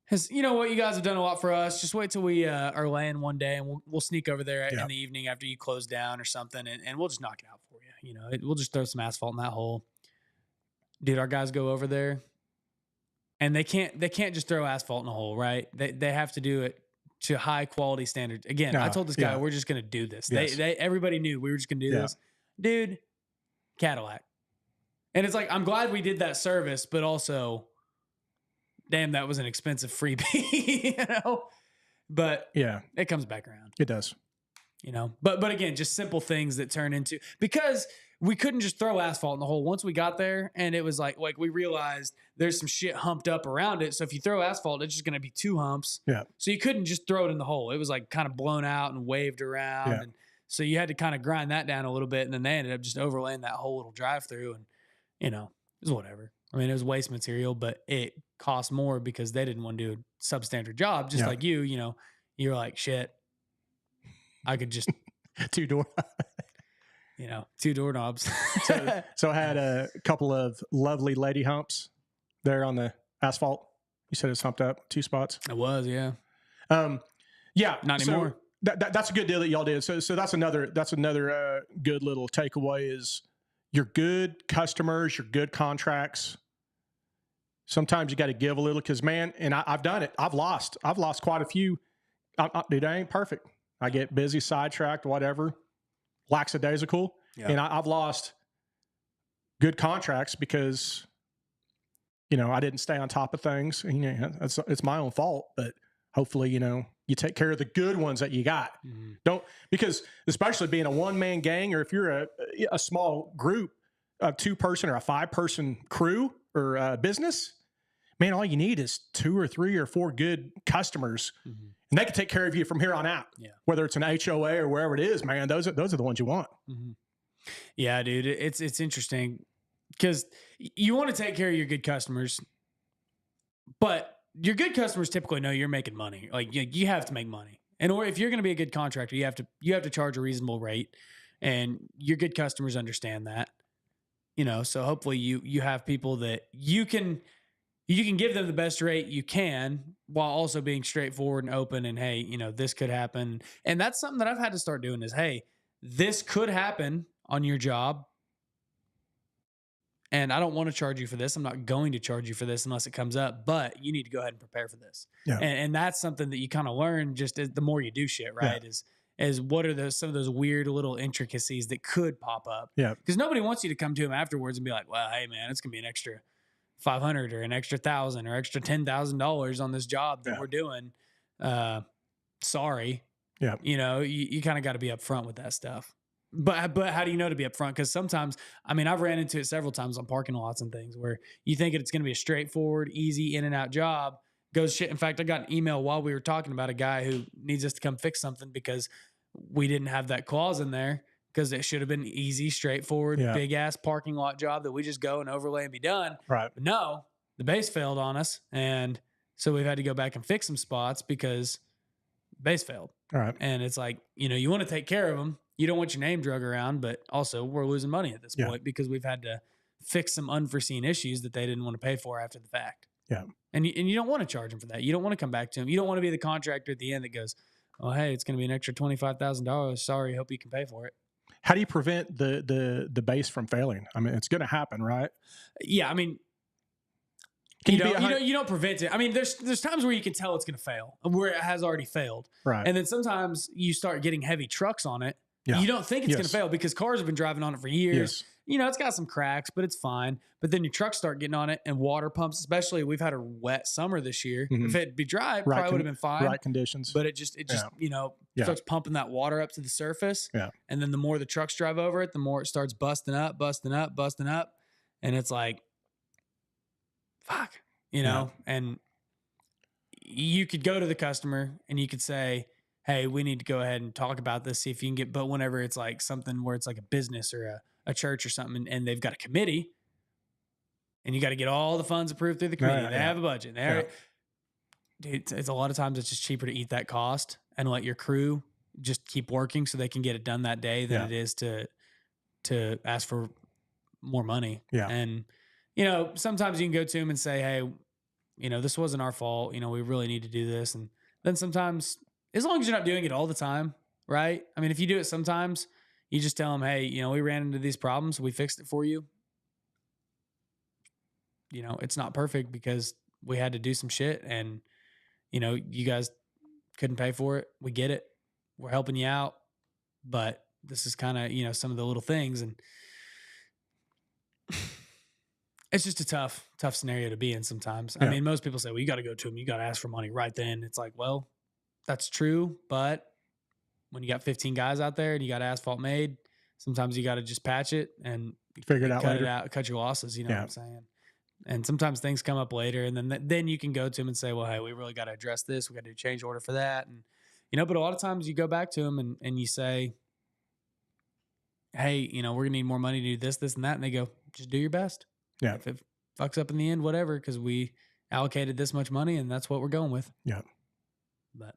Because you know what, you guys have done a lot for us. Just wait till we are laying one day and we'll sneak over there in the evening after you close down or something, and we'll just knock it out for you. We'll just throw some asphalt in that hole. Dude, our guys go over there, and they can't just throw asphalt in a hole, right? They have to do it to high quality standards. Again, I told this guy we're just gonna do this. Yes. Everybody knew we were just gonna do this. Dude, Cadillac, and it's like I'm glad we did that service, but also, damn, that was an expensive freebie, But it comes back around. It does. But again, just simple things that turn into, because we couldn't just throw asphalt in the hole once we got there. And it was like we realized there's some shit humped up around it. So if you throw asphalt, it's just going to be 2 humps. Yeah. So you couldn't just throw it in the hole. It was like kind of blown out and waved around. Yeah. And so you had to kind of grind that down a little bit. And then they ended up just overlaying that whole little drive through, and, it was whatever. I mean, it was waste material, but it cost more because they didn't want to do a substandard job. Just like you're like, shit, I could just 2 door, 2 doorknobs. so I had a couple of lovely lady humps there on the asphalt. You said it's humped up 2 spots. It was, yeah. Yeah. Not anymore. That's a good deal that y'all did. So that's another good little takeaway is your good customers, your good contracts. Sometimes you got to give a little because, man, and I've done it. I've lost quite a few. Dude, I ain't perfect. I get busy, sidetracked, whatever. Lackadaisical. Yeah. And I've lost good contracts because, I didn't stay on top of things. And, it's my own fault, but hopefully, you take care of the good ones that you got. Mm-hmm. Because especially being a one-man gang, or if you're a small group, a 2-person or a 5-person crew or business, man, all you need is 2 or 3 or 4 good customers, mm-hmm. and they can take care of you from here on out. Yeah. Whether it's an HOA or wherever it is, man, those are the ones you want. Mm-hmm. Yeah, dude, it's interesting because you want to take care of your good customers, but your good customers typically know you're making money. Like you have to make money, and or if you're going to be a good contractor, you have to charge a reasonable rate, and your good customers understand that. So hopefully you have people that you can give them the best rate you can while also being straightforward and open. And hey, this could happen, and that's something that I've had to start doing is, hey, this could happen on your job. and I don't want to charge you for this. I'm not going to charge you for this unless it comes up, but you need to go ahead and prepare for this. Yeah. And that's something that you kind of learn just as the more you do shit, right? Is what are some of those weird little intricacies that could pop up? Yeah. Because nobody wants you to come to them afterwards and be like, well, hey man, it's gonna be an extra 500 or an extra 1,000 or extra $10,000 on this job that we're doing. Sorry. Yeah. You know, you kind of got to be upfront with that stuff. But how do you know to be upfront? Because sometimes, I mean, I've ran into it several times on parking lots and things where you think it's going to be a straightforward, easy in and out job. Goes shit. In fact, I got an email while we were talking about a guy who needs us to come fix something because we didn't have that clause in there, because it should have been easy, straightforward, big ass parking lot job that we just go and overlay and be done. Right. But no, the base failed on us. And so we've had to go back and fix some spots because base failed. All right. And it's like, you know, you want to take care of them. You don't want your name drug around, but also we're losing money at this point because we've had to fix some unforeseen issues that they didn't want to pay for after the fact. Yeah. And you don't want to charge them for that. You don't want to come back to them. You don't want to be the contractor at the end that goes, oh, hey, it's going to be an extra $25,000. Sorry. Hope you can pay for it. How do you prevent the base from failing? I mean, it's going to happen, right? Yeah. I mean, you don't prevent it. I mean, there's times where you can tell it's going to fail, where it has already failed. Right. And then sometimes you start getting heavy trucks on it. Yeah. You don't think it's going to fail because cars have been driving on it for years. Yes. You know, it's got some cracks, but it's fine. But then your trucks start getting on it, and water pumps, especially we've had a wet summer this year. Mhm. If it'd be dry, it probably would have been fine. Right conditions. But it just you know, starts pumping that water up to the surface. Yeah. And then the more the trucks drive over it, the more it starts busting up. And it's like, fuck, you know, and you could go to the customer and you could say, hey, we need to go ahead and talk about this, see if you can get, but whenever it's like something where it's like a business or a church or something, and they've got a committee and you got to get all the funds approved through the committee. They have a budget. Dude, it's a lot of times it's just cheaper to eat that cost and let your crew just keep working so they can get it done that day than it is to ask for more money. Yeah. And, you know, sometimes you can go to them and say, hey, you know, this wasn't our fault. You know, we really need to do this. And then sometimes, as long as you're not doing it all the time, right? I mean, if you do it sometimes, you just tell them, hey, you know, we ran into these problems. We fixed it for you. You know, it's not perfect because we had to do some shit and, you know, you guys couldn't pay for it. We get it. We're helping you out. But this is kind of, you know, some of the little things. And it's just a tough scenario to be in sometimes. I mean, most people say, well, you got to go to them. You got to ask for money right then. It's like, well, that's true. But when you got 15 guys out there and you got asphalt made, sometimes you got to just patch it and figure it out cut later. it out, cut your losses. You know what I'm saying? And sometimes things come up later, and then you can go to them and say, well, hey, we really got to address this. We got to do a change order for that. And, you know, but a lot of times you go back to them and you say, hey, you know, we're going to need more money to do this, this, and that. And they go, just do your best. Yeah. If it fucks up in the end, whatever, because we allocated this much money and that's what we're going with. Yeah. But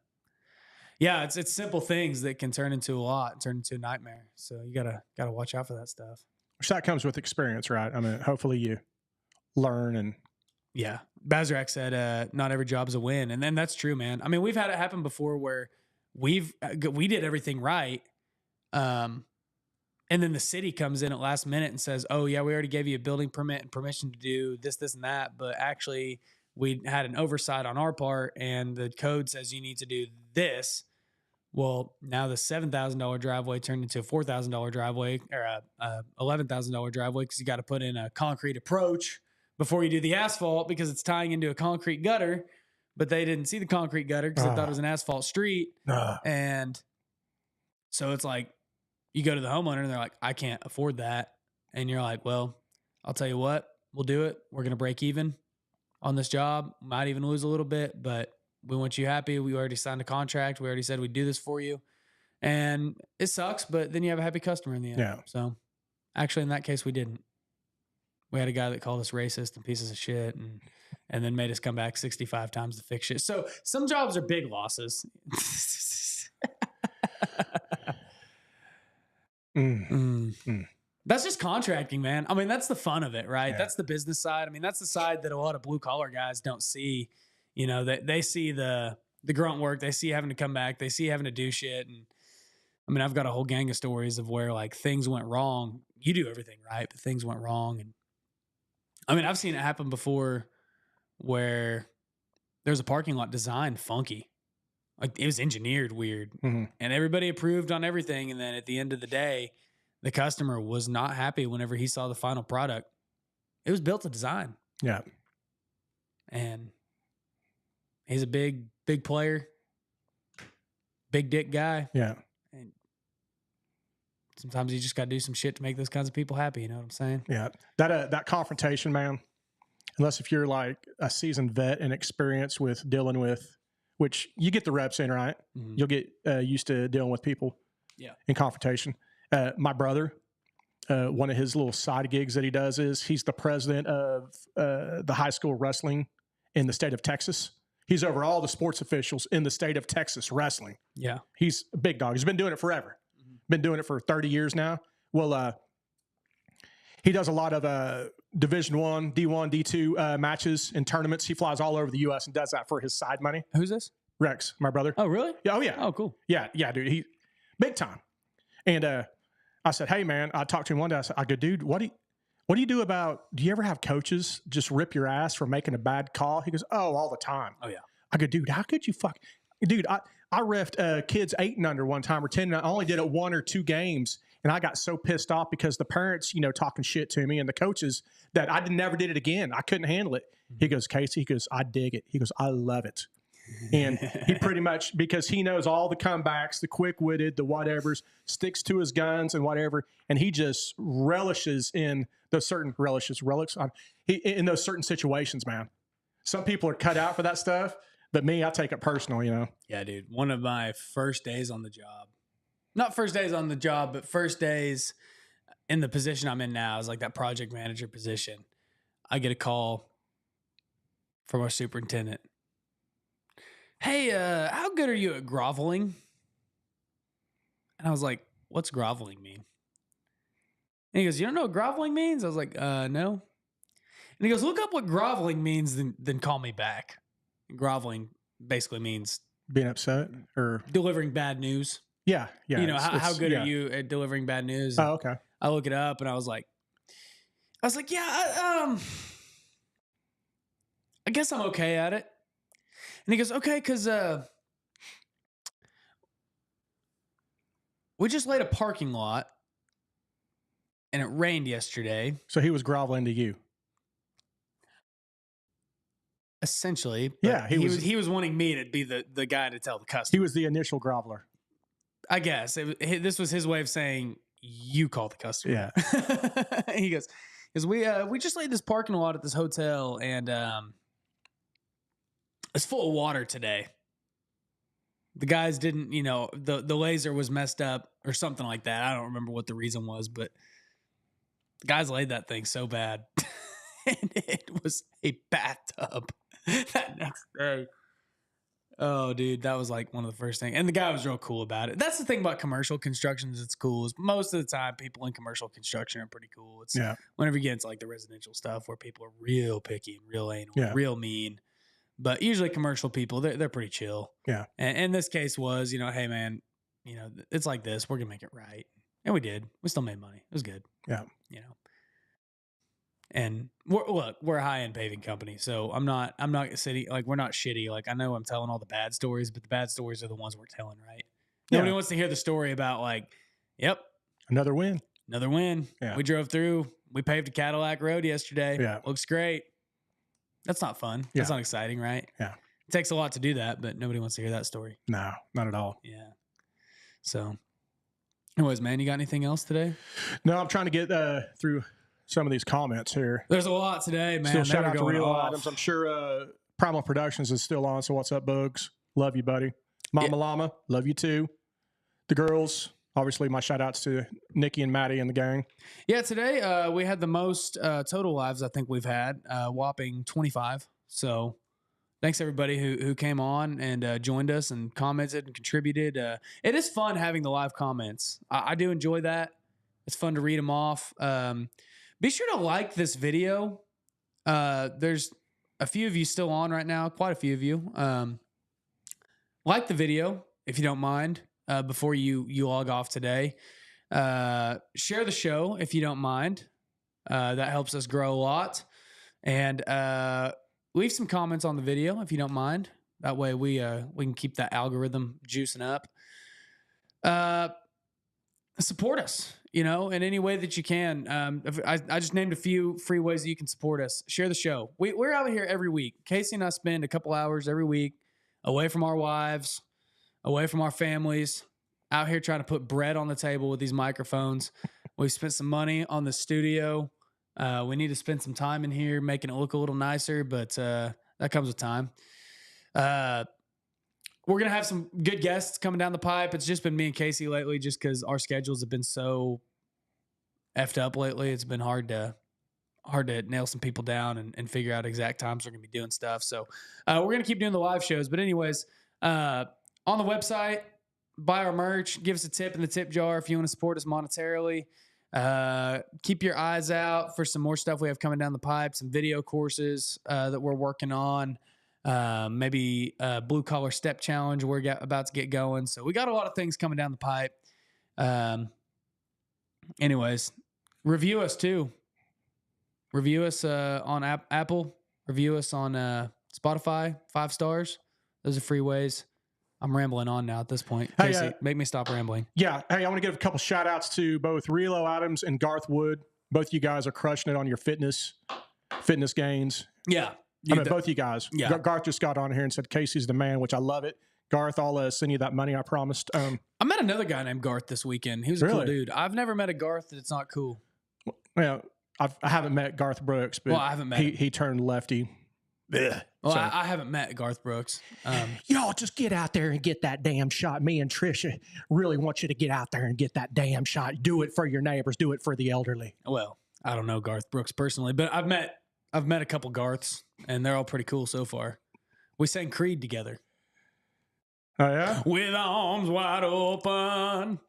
yeah, it's simple things that can turn into a lot, turn into a nightmare. So you gotta watch out for that stuff. Which that comes with experience, right? I mean, hopefully you learn and Bazrak said, not every job's a win. And then that's true, man. I mean, we've had it happen before where we did everything right. And then the city comes in at last minute and says, oh yeah, we already gave you a building permit and permission to do this, this, and that. But actually we had an oversight on our part and the code says you need to do this. Well, now the $7,000 driveway turned into a $4,000 driveway or a $11,000 driveway because you got to put in a concrete approach before you do the asphalt because it's tying into a concrete gutter, but they didn't see the concrete gutter because they thought it was an asphalt street. And so it's like, you go to the homeowner and they're like, I can't afford that. And you're like, well, I'll tell you what, we'll do it. We're going to break even on this job. Might even lose a little bit, but we want you happy. We already signed a contract. We already said we'd do this for you. And it sucks, but then you have a happy customer in the end. Yeah. So actually in that case, we didn't. We had a guy that called us racist and pieces of shit and then made us come back 65 times to fix shit. So some jobs are big losses. That's just contracting, man. I mean, that's the fun of it, right? Yeah. That's the business side. I mean, that's the side that a lot of blue collar guys don't see. You know, that they see the grunt work, they see having to come back, they see having to do shit. And I mean, I've got a whole gang of stories of where like things went wrong. You do everything right, but things went wrong and I mean, I've seen it happen before where there's a parking lot designed funky. Like it was engineered weird Mm-hmm. and everybody approved on everything. And then at the end of the day, the customer was not happy whenever he saw the final product. It was built to design. Yeah. And he's a big player, big dick guy. Yeah. And sometimes you just got to do some shit to make those kinds of people happy. You know what I'm saying? Yeah. That confrontation, man, unless if you're like a seasoned vet and experienced with dealing with, which you get the reps in, right? Mm-hmm. You'll get used to dealing with people in confrontation. My brother, one of his little side gigs that he does is he's the president of the high school wrestling in the state of Texas. He's over all the sports officials in the state of Texas wrestling. Yeah. He's a big dog. He's been doing it forever. Mm-hmm. Been doing it for 30 years now. Well, he does a lot of Division I, D1, D2 matches and tournaments. He flies all over the U.S. and does that for his side money. Who's this? Rex, my brother. Oh, really? Yeah. Oh, yeah. Oh, cool. Yeah, dude. He big time. And I said, hey, man, I talked to him one day. I go, dude, what do you do about, do you ever have coaches just rip your ass for making a bad call? He goes, oh, all the time. Oh, yeah. I go, dude, how could you dude, I reffed kids 8 and under one time or 10. And I only did it 1 or 2 games. And I got so pissed off because the parents, talking shit to me and the coaches that I never did it again. I couldn't handle it. He goes, Casey, he goes, I dig it. He goes, I love it. And he pretty much, because he knows all the comebacks, the quick-witted, the whatevers, sticks to his guns and whatever, and he just relishes in those certain in those certain situations, man. Some people are cut out for that stuff, but me, I take it personal, Yeah, dude. One of my first days on the job, not first days on the job, but first days in the position I'm in now is like that project manager position. I get a call from our superintendent. Hey, how good are you at groveling? And I was like, what's groveling mean? And he goes, you don't know what groveling means? I was like, no. And he goes, look up what groveling means, then call me back. And groveling basically means being upset or delivering bad news. Yeah. How good are you at delivering bad news? Oh, okay. I look it up and I was like, yeah, I guess I'm okay at it. And he goes, okay, because we just laid a parking lot and it rained yesterday. So he was groveling to you. Essentially. Yeah. He was wanting me to be the guy to tell the customer. He was the initial groveler. I guess. This was his way of saying, you call the customer. Yeah. He goes, we just laid this parking lot at this hotel and it's full of water today. The guys didn't, the laser was messed up or something like that. I don't remember what the reason was, but the guys laid that thing so bad. And it was a bathtub that next day. Oh, dude, that was like one of the first things. And the guy was real cool about it. That's the thing about commercial construction is it's cool. Is most of the time, people in commercial construction are pretty cool. It's whenever you get into like the residential stuff where people are real picky and real anal, real mean. But usually commercial people, they're pretty chill. Yeah. And this case was, hey, man, it's like this. We're going to make it right. And we did. We still made money. It was good. Yeah. And we're a high-end paving company. So I'm not sitting, like, we're not shitty. Like, I know I'm telling all the bad stories, but the bad stories are the ones we're telling, right? Nobody wants to hear the story about, like, yep. Another win. Yeah. We drove through. We paved a Cadillac road yesterday. Yeah. Looks great. That's not fun. That's not exciting, right? Yeah. It takes a lot to do that, but nobody wants to hear that story. No, not at all. Yeah. So, anyways, man, you got anything else today? No, I'm trying to get through some of these comments here. There's a lot today, man. Still shout out to Real Items. I'm sure Primal Productions is still on. So what's up, Bugs? Love you, buddy. Mama Llama, love you too. The girls, obviously my shout outs to Nikki and Maddie and the gang. Yeah, today we had the most total lives I think we've had, whopping 25. So thanks everybody who came on and joined us and commented and contributed. It is fun having the live comments. I do enjoy that. It's fun to read them off. Be sure to like this video. There's a few of you still on right now, quite a few of you. Like the video if you don't mind before you log off today. Share the show if you don't mind. That helps us grow a lot. And leave some comments on the video if you don't mind. That way we can keep that algorithm juicing up. Support us, in any way that you can. I just named a few free ways that you can support us. Share the show. We're out here every week. Casey and I spend a couple hours every week away from our wives, away from our families, out here trying to put bread on the table with these microphones. We've spent some money on the studio. We need to spend some time in here making it look a little nicer, but that comes with time. We're going to have some good guests coming down the pipe. It's just been me and Casey lately just because our schedules have been so effed up lately. It's been hard to nail some people down and figure out exact times we're going to be doing stuff. So we're going to keep doing the live shows. But anyways, on the website, buy our merch, give us a tip in the tip jar if you want to support us monetarily. Keep your eyes out for some more stuff we have coming down the pipe, some video courses that we're working on. Maybe a Bluecollar step challenge we're about to get going. So we got a lot of things coming down the pipe. Anyways, review us too. Review us on Apple. Review us on Spotify. 5 stars. Those are free ways. I'm rambling on now at this point. Casey, make me stop rambling. Yeah. Hey, I want to give a couple shout outs to both Relo Adams and Garth Wood. Both you guys are crushing it on your fitness gains. Yeah. Both you guys. Yeah. Garth just got on here and said Casey's the man, which I love it. Garth, I'll send you that money I promised. I met another guy named Garth this weekend. He was a cool dude. I've never met a Garth that's not cool. Well, I haven't met Garth Brooks, but I haven't met him. He turned lefty. Well, I haven't met Garth Brooks. Y'all just get out there and get that damn shot. Me and Trisha really want you to get out there and get that damn shot. Do it for your neighbors. Do it for the elderly. Well, I don't know Garth Brooks personally, but I've met a couple Garths, and they're all pretty cool so far. We sang Creed together. Oh, yeah? With arms wide open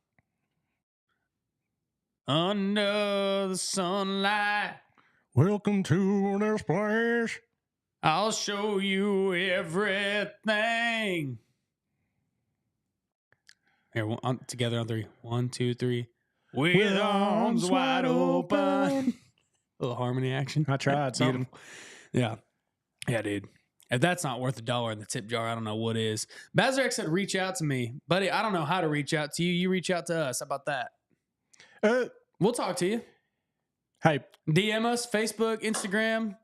under the sunlight. Welcome to this place. I'll show you everything. Here, together on 3. 1, 2, 3. With arms wide open. A little harmony action. I tried something. Yeah. Yeah, dude. If that's not worth $1 in the tip jar, I don't know what is. Bazarek said, reach out to me. Buddy, I don't know how to reach out to you. You reach out to us. How about that? We'll talk to you. Hey. DM us, Facebook, Instagram.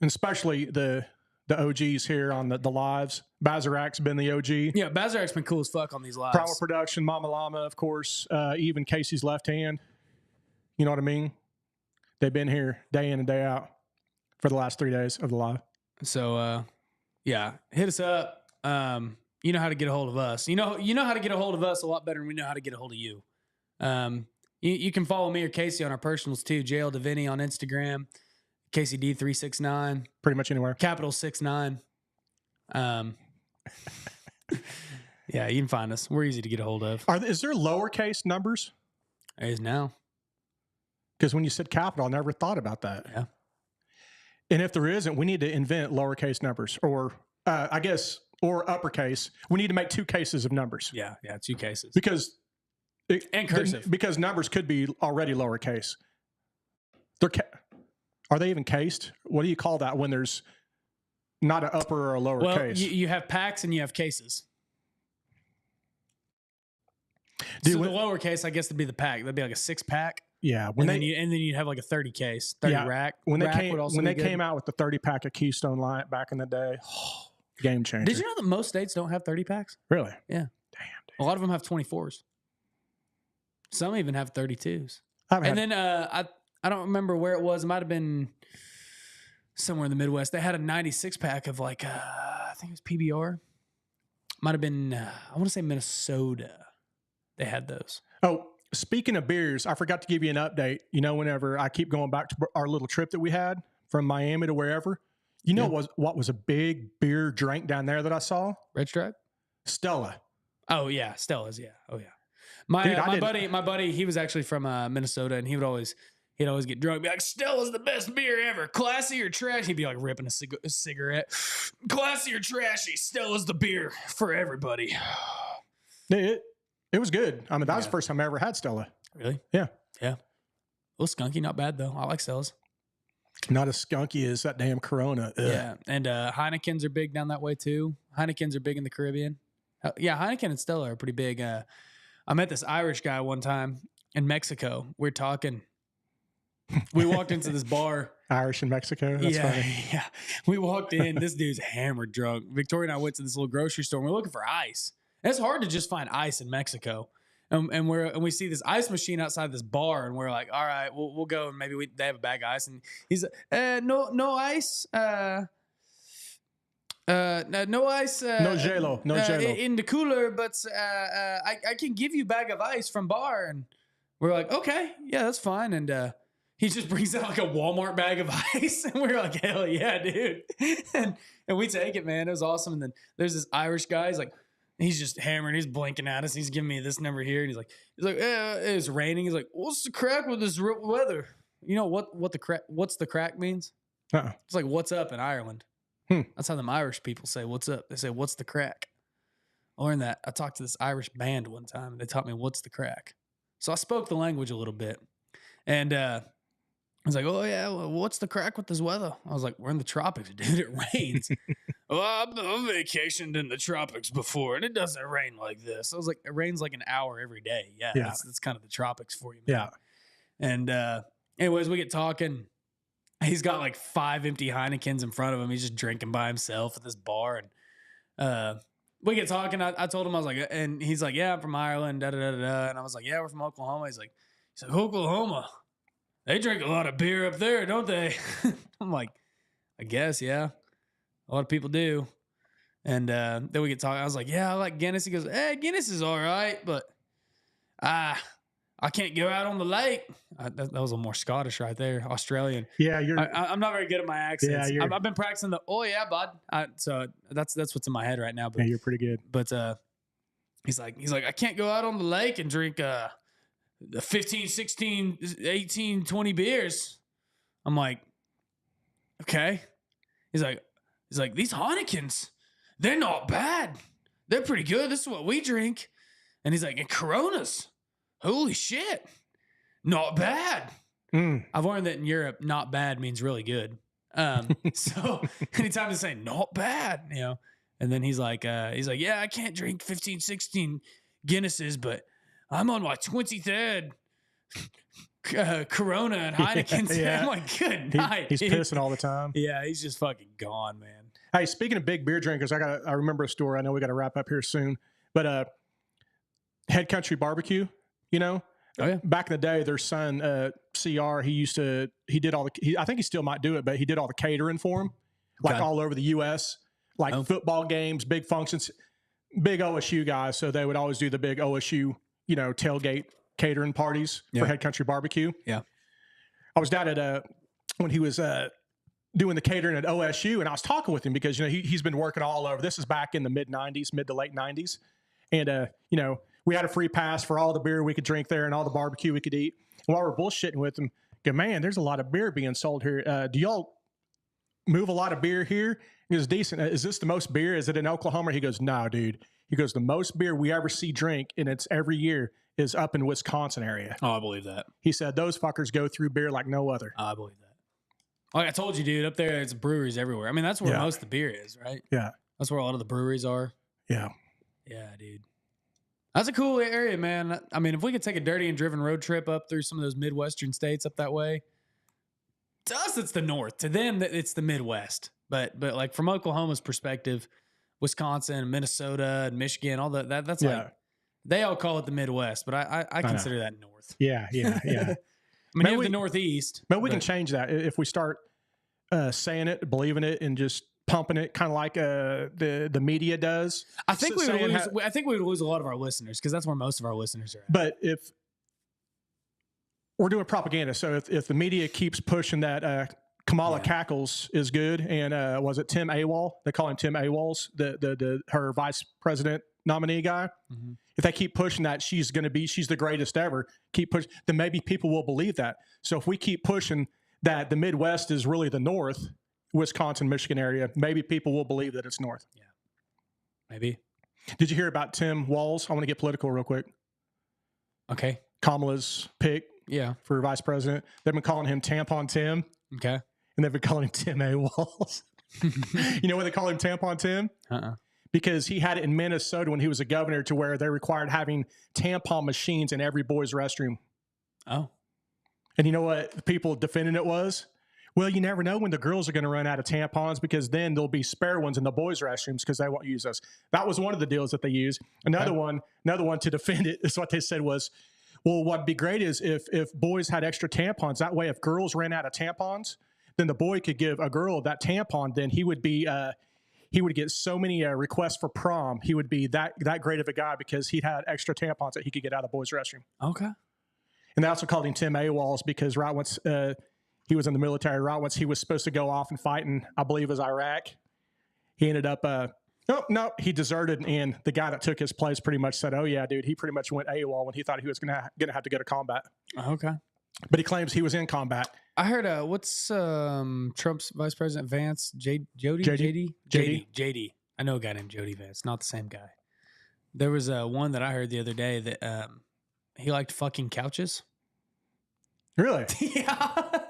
And especially the OGs here on the lives. Bazarak's been the OG. Yeah, Bazarak's been cool as fuck on these lives. Primal Production, Mama Llama, of course. Even Casey's left hand. You know what I mean? They've been here day in and day out for the last 3 days of the live. So, yeah, hit us up. You know how to get a hold of us. You know how to get a hold of us a lot better than we know how to get a hold of you. You can follow me or Casey on our personals too. JL Deviney on Instagram. KCD369. Pretty much anywhere. Capital 69. Yeah, you can find us. We're easy to get a hold of. Is there lowercase numbers? There is now. Because when you said capital, I never thought about that. Yeah. And if there isn't, we need to invent lowercase numbers or uppercase. We need to make 2 cases of numbers. Yeah, 2 cases. Because and cursive. Because numbers could be already lowercase. Are they even cased? What do you call that when there's not an upper or a lower case? Well, you have packs and you have cases. Dude, so the lower case, I guess, would be the pack. That'd be like a 6-pack. Yeah, and then you'd have like a 30 case, 30 rack. When they rack came out with the 30-pack of Keystone Light back in the day, game changer. Did you know that most states don't have 30 packs? Really? Yeah. Damn. Dude. A lot of them have 24s. Some even have 32s. Then I don't remember where it was. It might have been somewhere in the Midwest. They had a 96-pack of like I think it was PBR. Might have been I want to say Minnesota. They had those. Oh. Speaking of beers, I forgot to give you an update. Whenever I keep going back to our little trip that we had from Miami to wherever, what was a big beer drink down there that I saw? Red Stripe? Stella. Oh, yeah. Stella's, yeah. Oh, yeah. My buddy, he was actually from Minnesota, and he'd always get drunk and be like, Stella's the best beer ever. Classy or trashy? He'd be like ripping a cigarette. Classy or trashy? Stella's the beer for everybody. It was good. I mean, that was the first time I ever had Stella. Really? Yeah. Yeah. A little skunky, not bad though. I like Stella's. Not as skunky as that damn Corona. Ugh. Yeah, and Heinekens are big down that way too. Heinekens are big in the Caribbean. Yeah, Heineken and Stella are pretty big. I met this Irish guy one time in Mexico. We're talking. We walked into this bar. Irish in Mexico. That's funny. Yeah. We walked in. This dude's hammered drunk. Victoria and I went to this little grocery store. And we're looking for ice. And it's hard to just find ice in Mexico. And we see this ice machine outside this bar, and we're like, all right, we'll go, and maybe they have a bag of ice. And he's like, no ice, no ice, No jello, no jello in the cooler, but I can give you a bag of ice from bar. And we're like, okay, yeah, that's fine. And he just brings out like a Walmart bag of ice, and we're like, hell yeah, dude. and we take it, man. It was awesome. And then there's this Irish guy. He's just hammering. He's blinking at us. He's giving me this number here. And he's like, it's raining. He's like, what's the crack with this weather? You know what's the crack means? It's like, what's up in Ireland. That's how them Irish people say, what's up? They say, what's the crack? I learned that. I talked to this Irish band one time, and they taught me what's the crack. So I spoke the language a little bit. And I was like, oh, yeah, well, what's the crack with this weather? I was like, we're in the tropics, dude. It rains. Well, I've vacationed in the tropics before, and it doesn't rain like this. I was like, it rains like an hour every day. Yeah. That's kind of the tropics for you, man. Yeah. And anyways, we get talking. He's got like 5 empty Heinekens in front of him. He's just drinking by himself at this bar. And we get talking. I told him, I was like, and he's like, yeah, I'm from Ireland, da-da-da-da-da. And I was like, yeah, we're from Oklahoma. He's like, Oklahoma, they drink a lot of beer up there, don't they? I'm like, I guess, yeah. A lot of people do. And then we get talking. I was like, yeah, I like Guinness. He goes, hey, Guinness is all right, but I can't go out on the lake. That was a little more Scottish right there, Australian. Yeah, I'm not very good at my accents. Yeah, I've been practicing oh yeah, bud. So that's what's in my head right now. But yeah, you're pretty good. But he's like, I can't go out on the lake and drink 15, 16, 18, 20 beers. I'm like, okay. He's like, these Heinekens, they're not bad. They're pretty good. This is what we drink. And he's like, and Coronas, holy shit, not bad. I've learned that in Europe, not bad means really good. So anytime they say not bad, and then he's like, yeah, I can't drink 15, 16 Guinnesses, but I'm on my 23rd Corona and Heinekens. Yeah. I'm like, good night. He's pissing all the time. Yeah, he's just fucking gone, man. Hey, speaking of big beer drinkers, I remember a story. I know we got to wrap up here soon, but Head Country Barbecue, Oh yeah. Back in the day, their son CR, he did all the. I think he still might do it, but he did all the catering for him, like all over the U.S., like football games, big functions, big OSU guys. So they would always do the big OSU, tailgate catering parties for Head Country Barbecue. Yeah, I was down at when he was doing the catering at OSU, and I was talking with him because he's been working all over. This is back in the mid to late 90s, and we had a free pass for all the beer we could drink there and all the barbecue we could eat. And while we're bullshitting with him, go, man, there's a lot of beer being sold here. Do y'all move a lot of beer here? He goes, decent. Is this the most beer? Is it in Oklahoma? He goes, no, dude. He goes, the most beer we ever see drink, and it's every year, is up in Wisconsin area. Oh, I believe that. He said those fuckers go through beer like no other. I believe that. Like I told you, dude, up there, it's breweries everywhere. I mean, that's where most of the beer is, right? Yeah. That's where a lot of the breweries are. Yeah. Yeah, dude. That's a cool area, man. I mean, if we could take a dirty and driven road trip up through some of those Midwestern states up that way, to us, it's the North. To them, it's the Midwest. But like from Oklahoma's perspective, Wisconsin, Minnesota, and Michigan, all that's like, they all call it the Midwest, but I consider that North. Yeah. I mean, you have the Northeast. But we can change that if we start saying it, believing it, and just pumping it, kind of like the media does. I think we would lose a lot of our listeners because that's where most of our listeners are at. But if we're doing propaganda, so if the media keeps pushing that Kamala Cackles is good, and was it Tim AWOL? They call him Tim AWOLs, her vice president nominee guy. Mm-hmm. If they keep pushing that she's the greatest ever, keep pushing, then maybe people will believe that. So if we keep pushing that the Midwest is really the North, Wisconsin, Michigan area, maybe people will believe that it's North. Yeah, maybe. Did you hear about Tim Walz? I want to get political real quick. Okay. Kamala's pick for vice president. They've been calling him Tampon Tim. Okay. and they've been calling him Tim AWOLs. You know why they call him Tampon Tim? Because he had it in Minnesota when he was a governor, to where they required having tampon machines in every boy's restroom. Oh. And you know what the people defending it was? Well, you never know when the girls are going to run out of tampons, because then there'll be spare ones in the boys' restrooms because they won't use those. That was one of the deals that they used. Another one to defend it is what they said was, well, what'd be great is if boys had extra tampons. That way, if girls ran out of tampons, then the boy could give a girl that tampon. Then he would get so many requests for prom. He would be that great of a guy because he had extra tampons that he could get out of the boys' restroom. Okay. And they also called him Tim AWOLs because right once he was in the military, right once he was supposed to go off and fight in, I believe, it was Iraq, he ended up, he deserted. And the guy that took his place pretty much said, oh, yeah, dude, he pretty much went AWOL when he thought he was going to have to go to combat. Okay. But he claims he was in combat. I heard, what's Trump's Vice President Vance? JD? I know a guy named Jody Vance, not the same guy. There was one that I heard the other day that he liked fucking couches. Really? Yeah.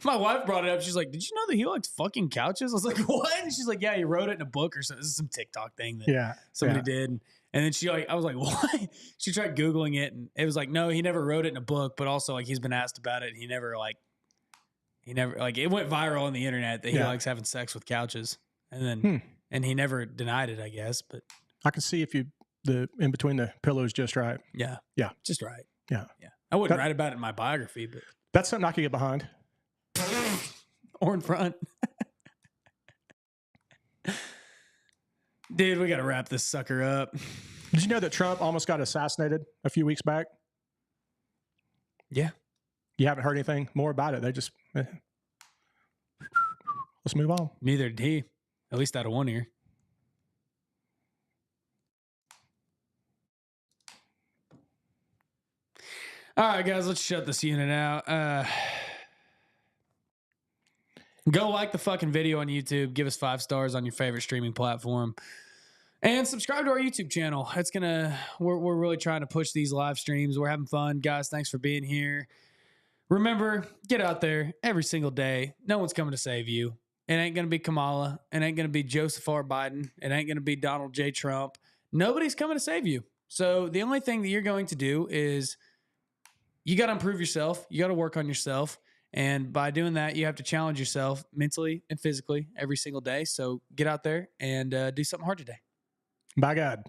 My wife brought it up. She's like, did you know that he liked fucking couches? I was like, what? And she's like, yeah, he wrote it in a book or something. This is some TikTok thing that somebody did. And then I was like, what? She tried Googling it, and it was like, no, he never wrote it in a book, but also like he's been asked about it. And he never it went viral on the internet that he likes having sex with couches. And then, and he never denied it, I guess. But I can see if the in between the pillows just right. Yeah. Yeah. Just right. Yeah. Yeah. I wouldn't write about it in my biography, but that's something I could get behind. Or in front. Dude, we got to wrap this sucker up. Did you know that Trump almost got assassinated a few weeks back? Yeah. You haven't heard anything more about it. They just, let's move on. Neither did he, at least out of one ear. All right, guys, let's shut this unit out. Go like the fucking video on YouTube. Give us 5 stars on your favorite streaming platform. And subscribe to our YouTube channel. We're really trying to push these live streams. We're having fun. Guys, thanks for being here. Remember, get out there every single day. No one's coming to save you. It ain't going to be Kamala. It ain't going to be Joseph R. Biden. It ain't going to be Donald J. Trump. Nobody's coming to save you. So the only thing that you're going to do is you got to improve yourself. You got to work on yourself. And by doing that, you have to challenge yourself mentally and physically every single day. So get out there and do something hard today. By God.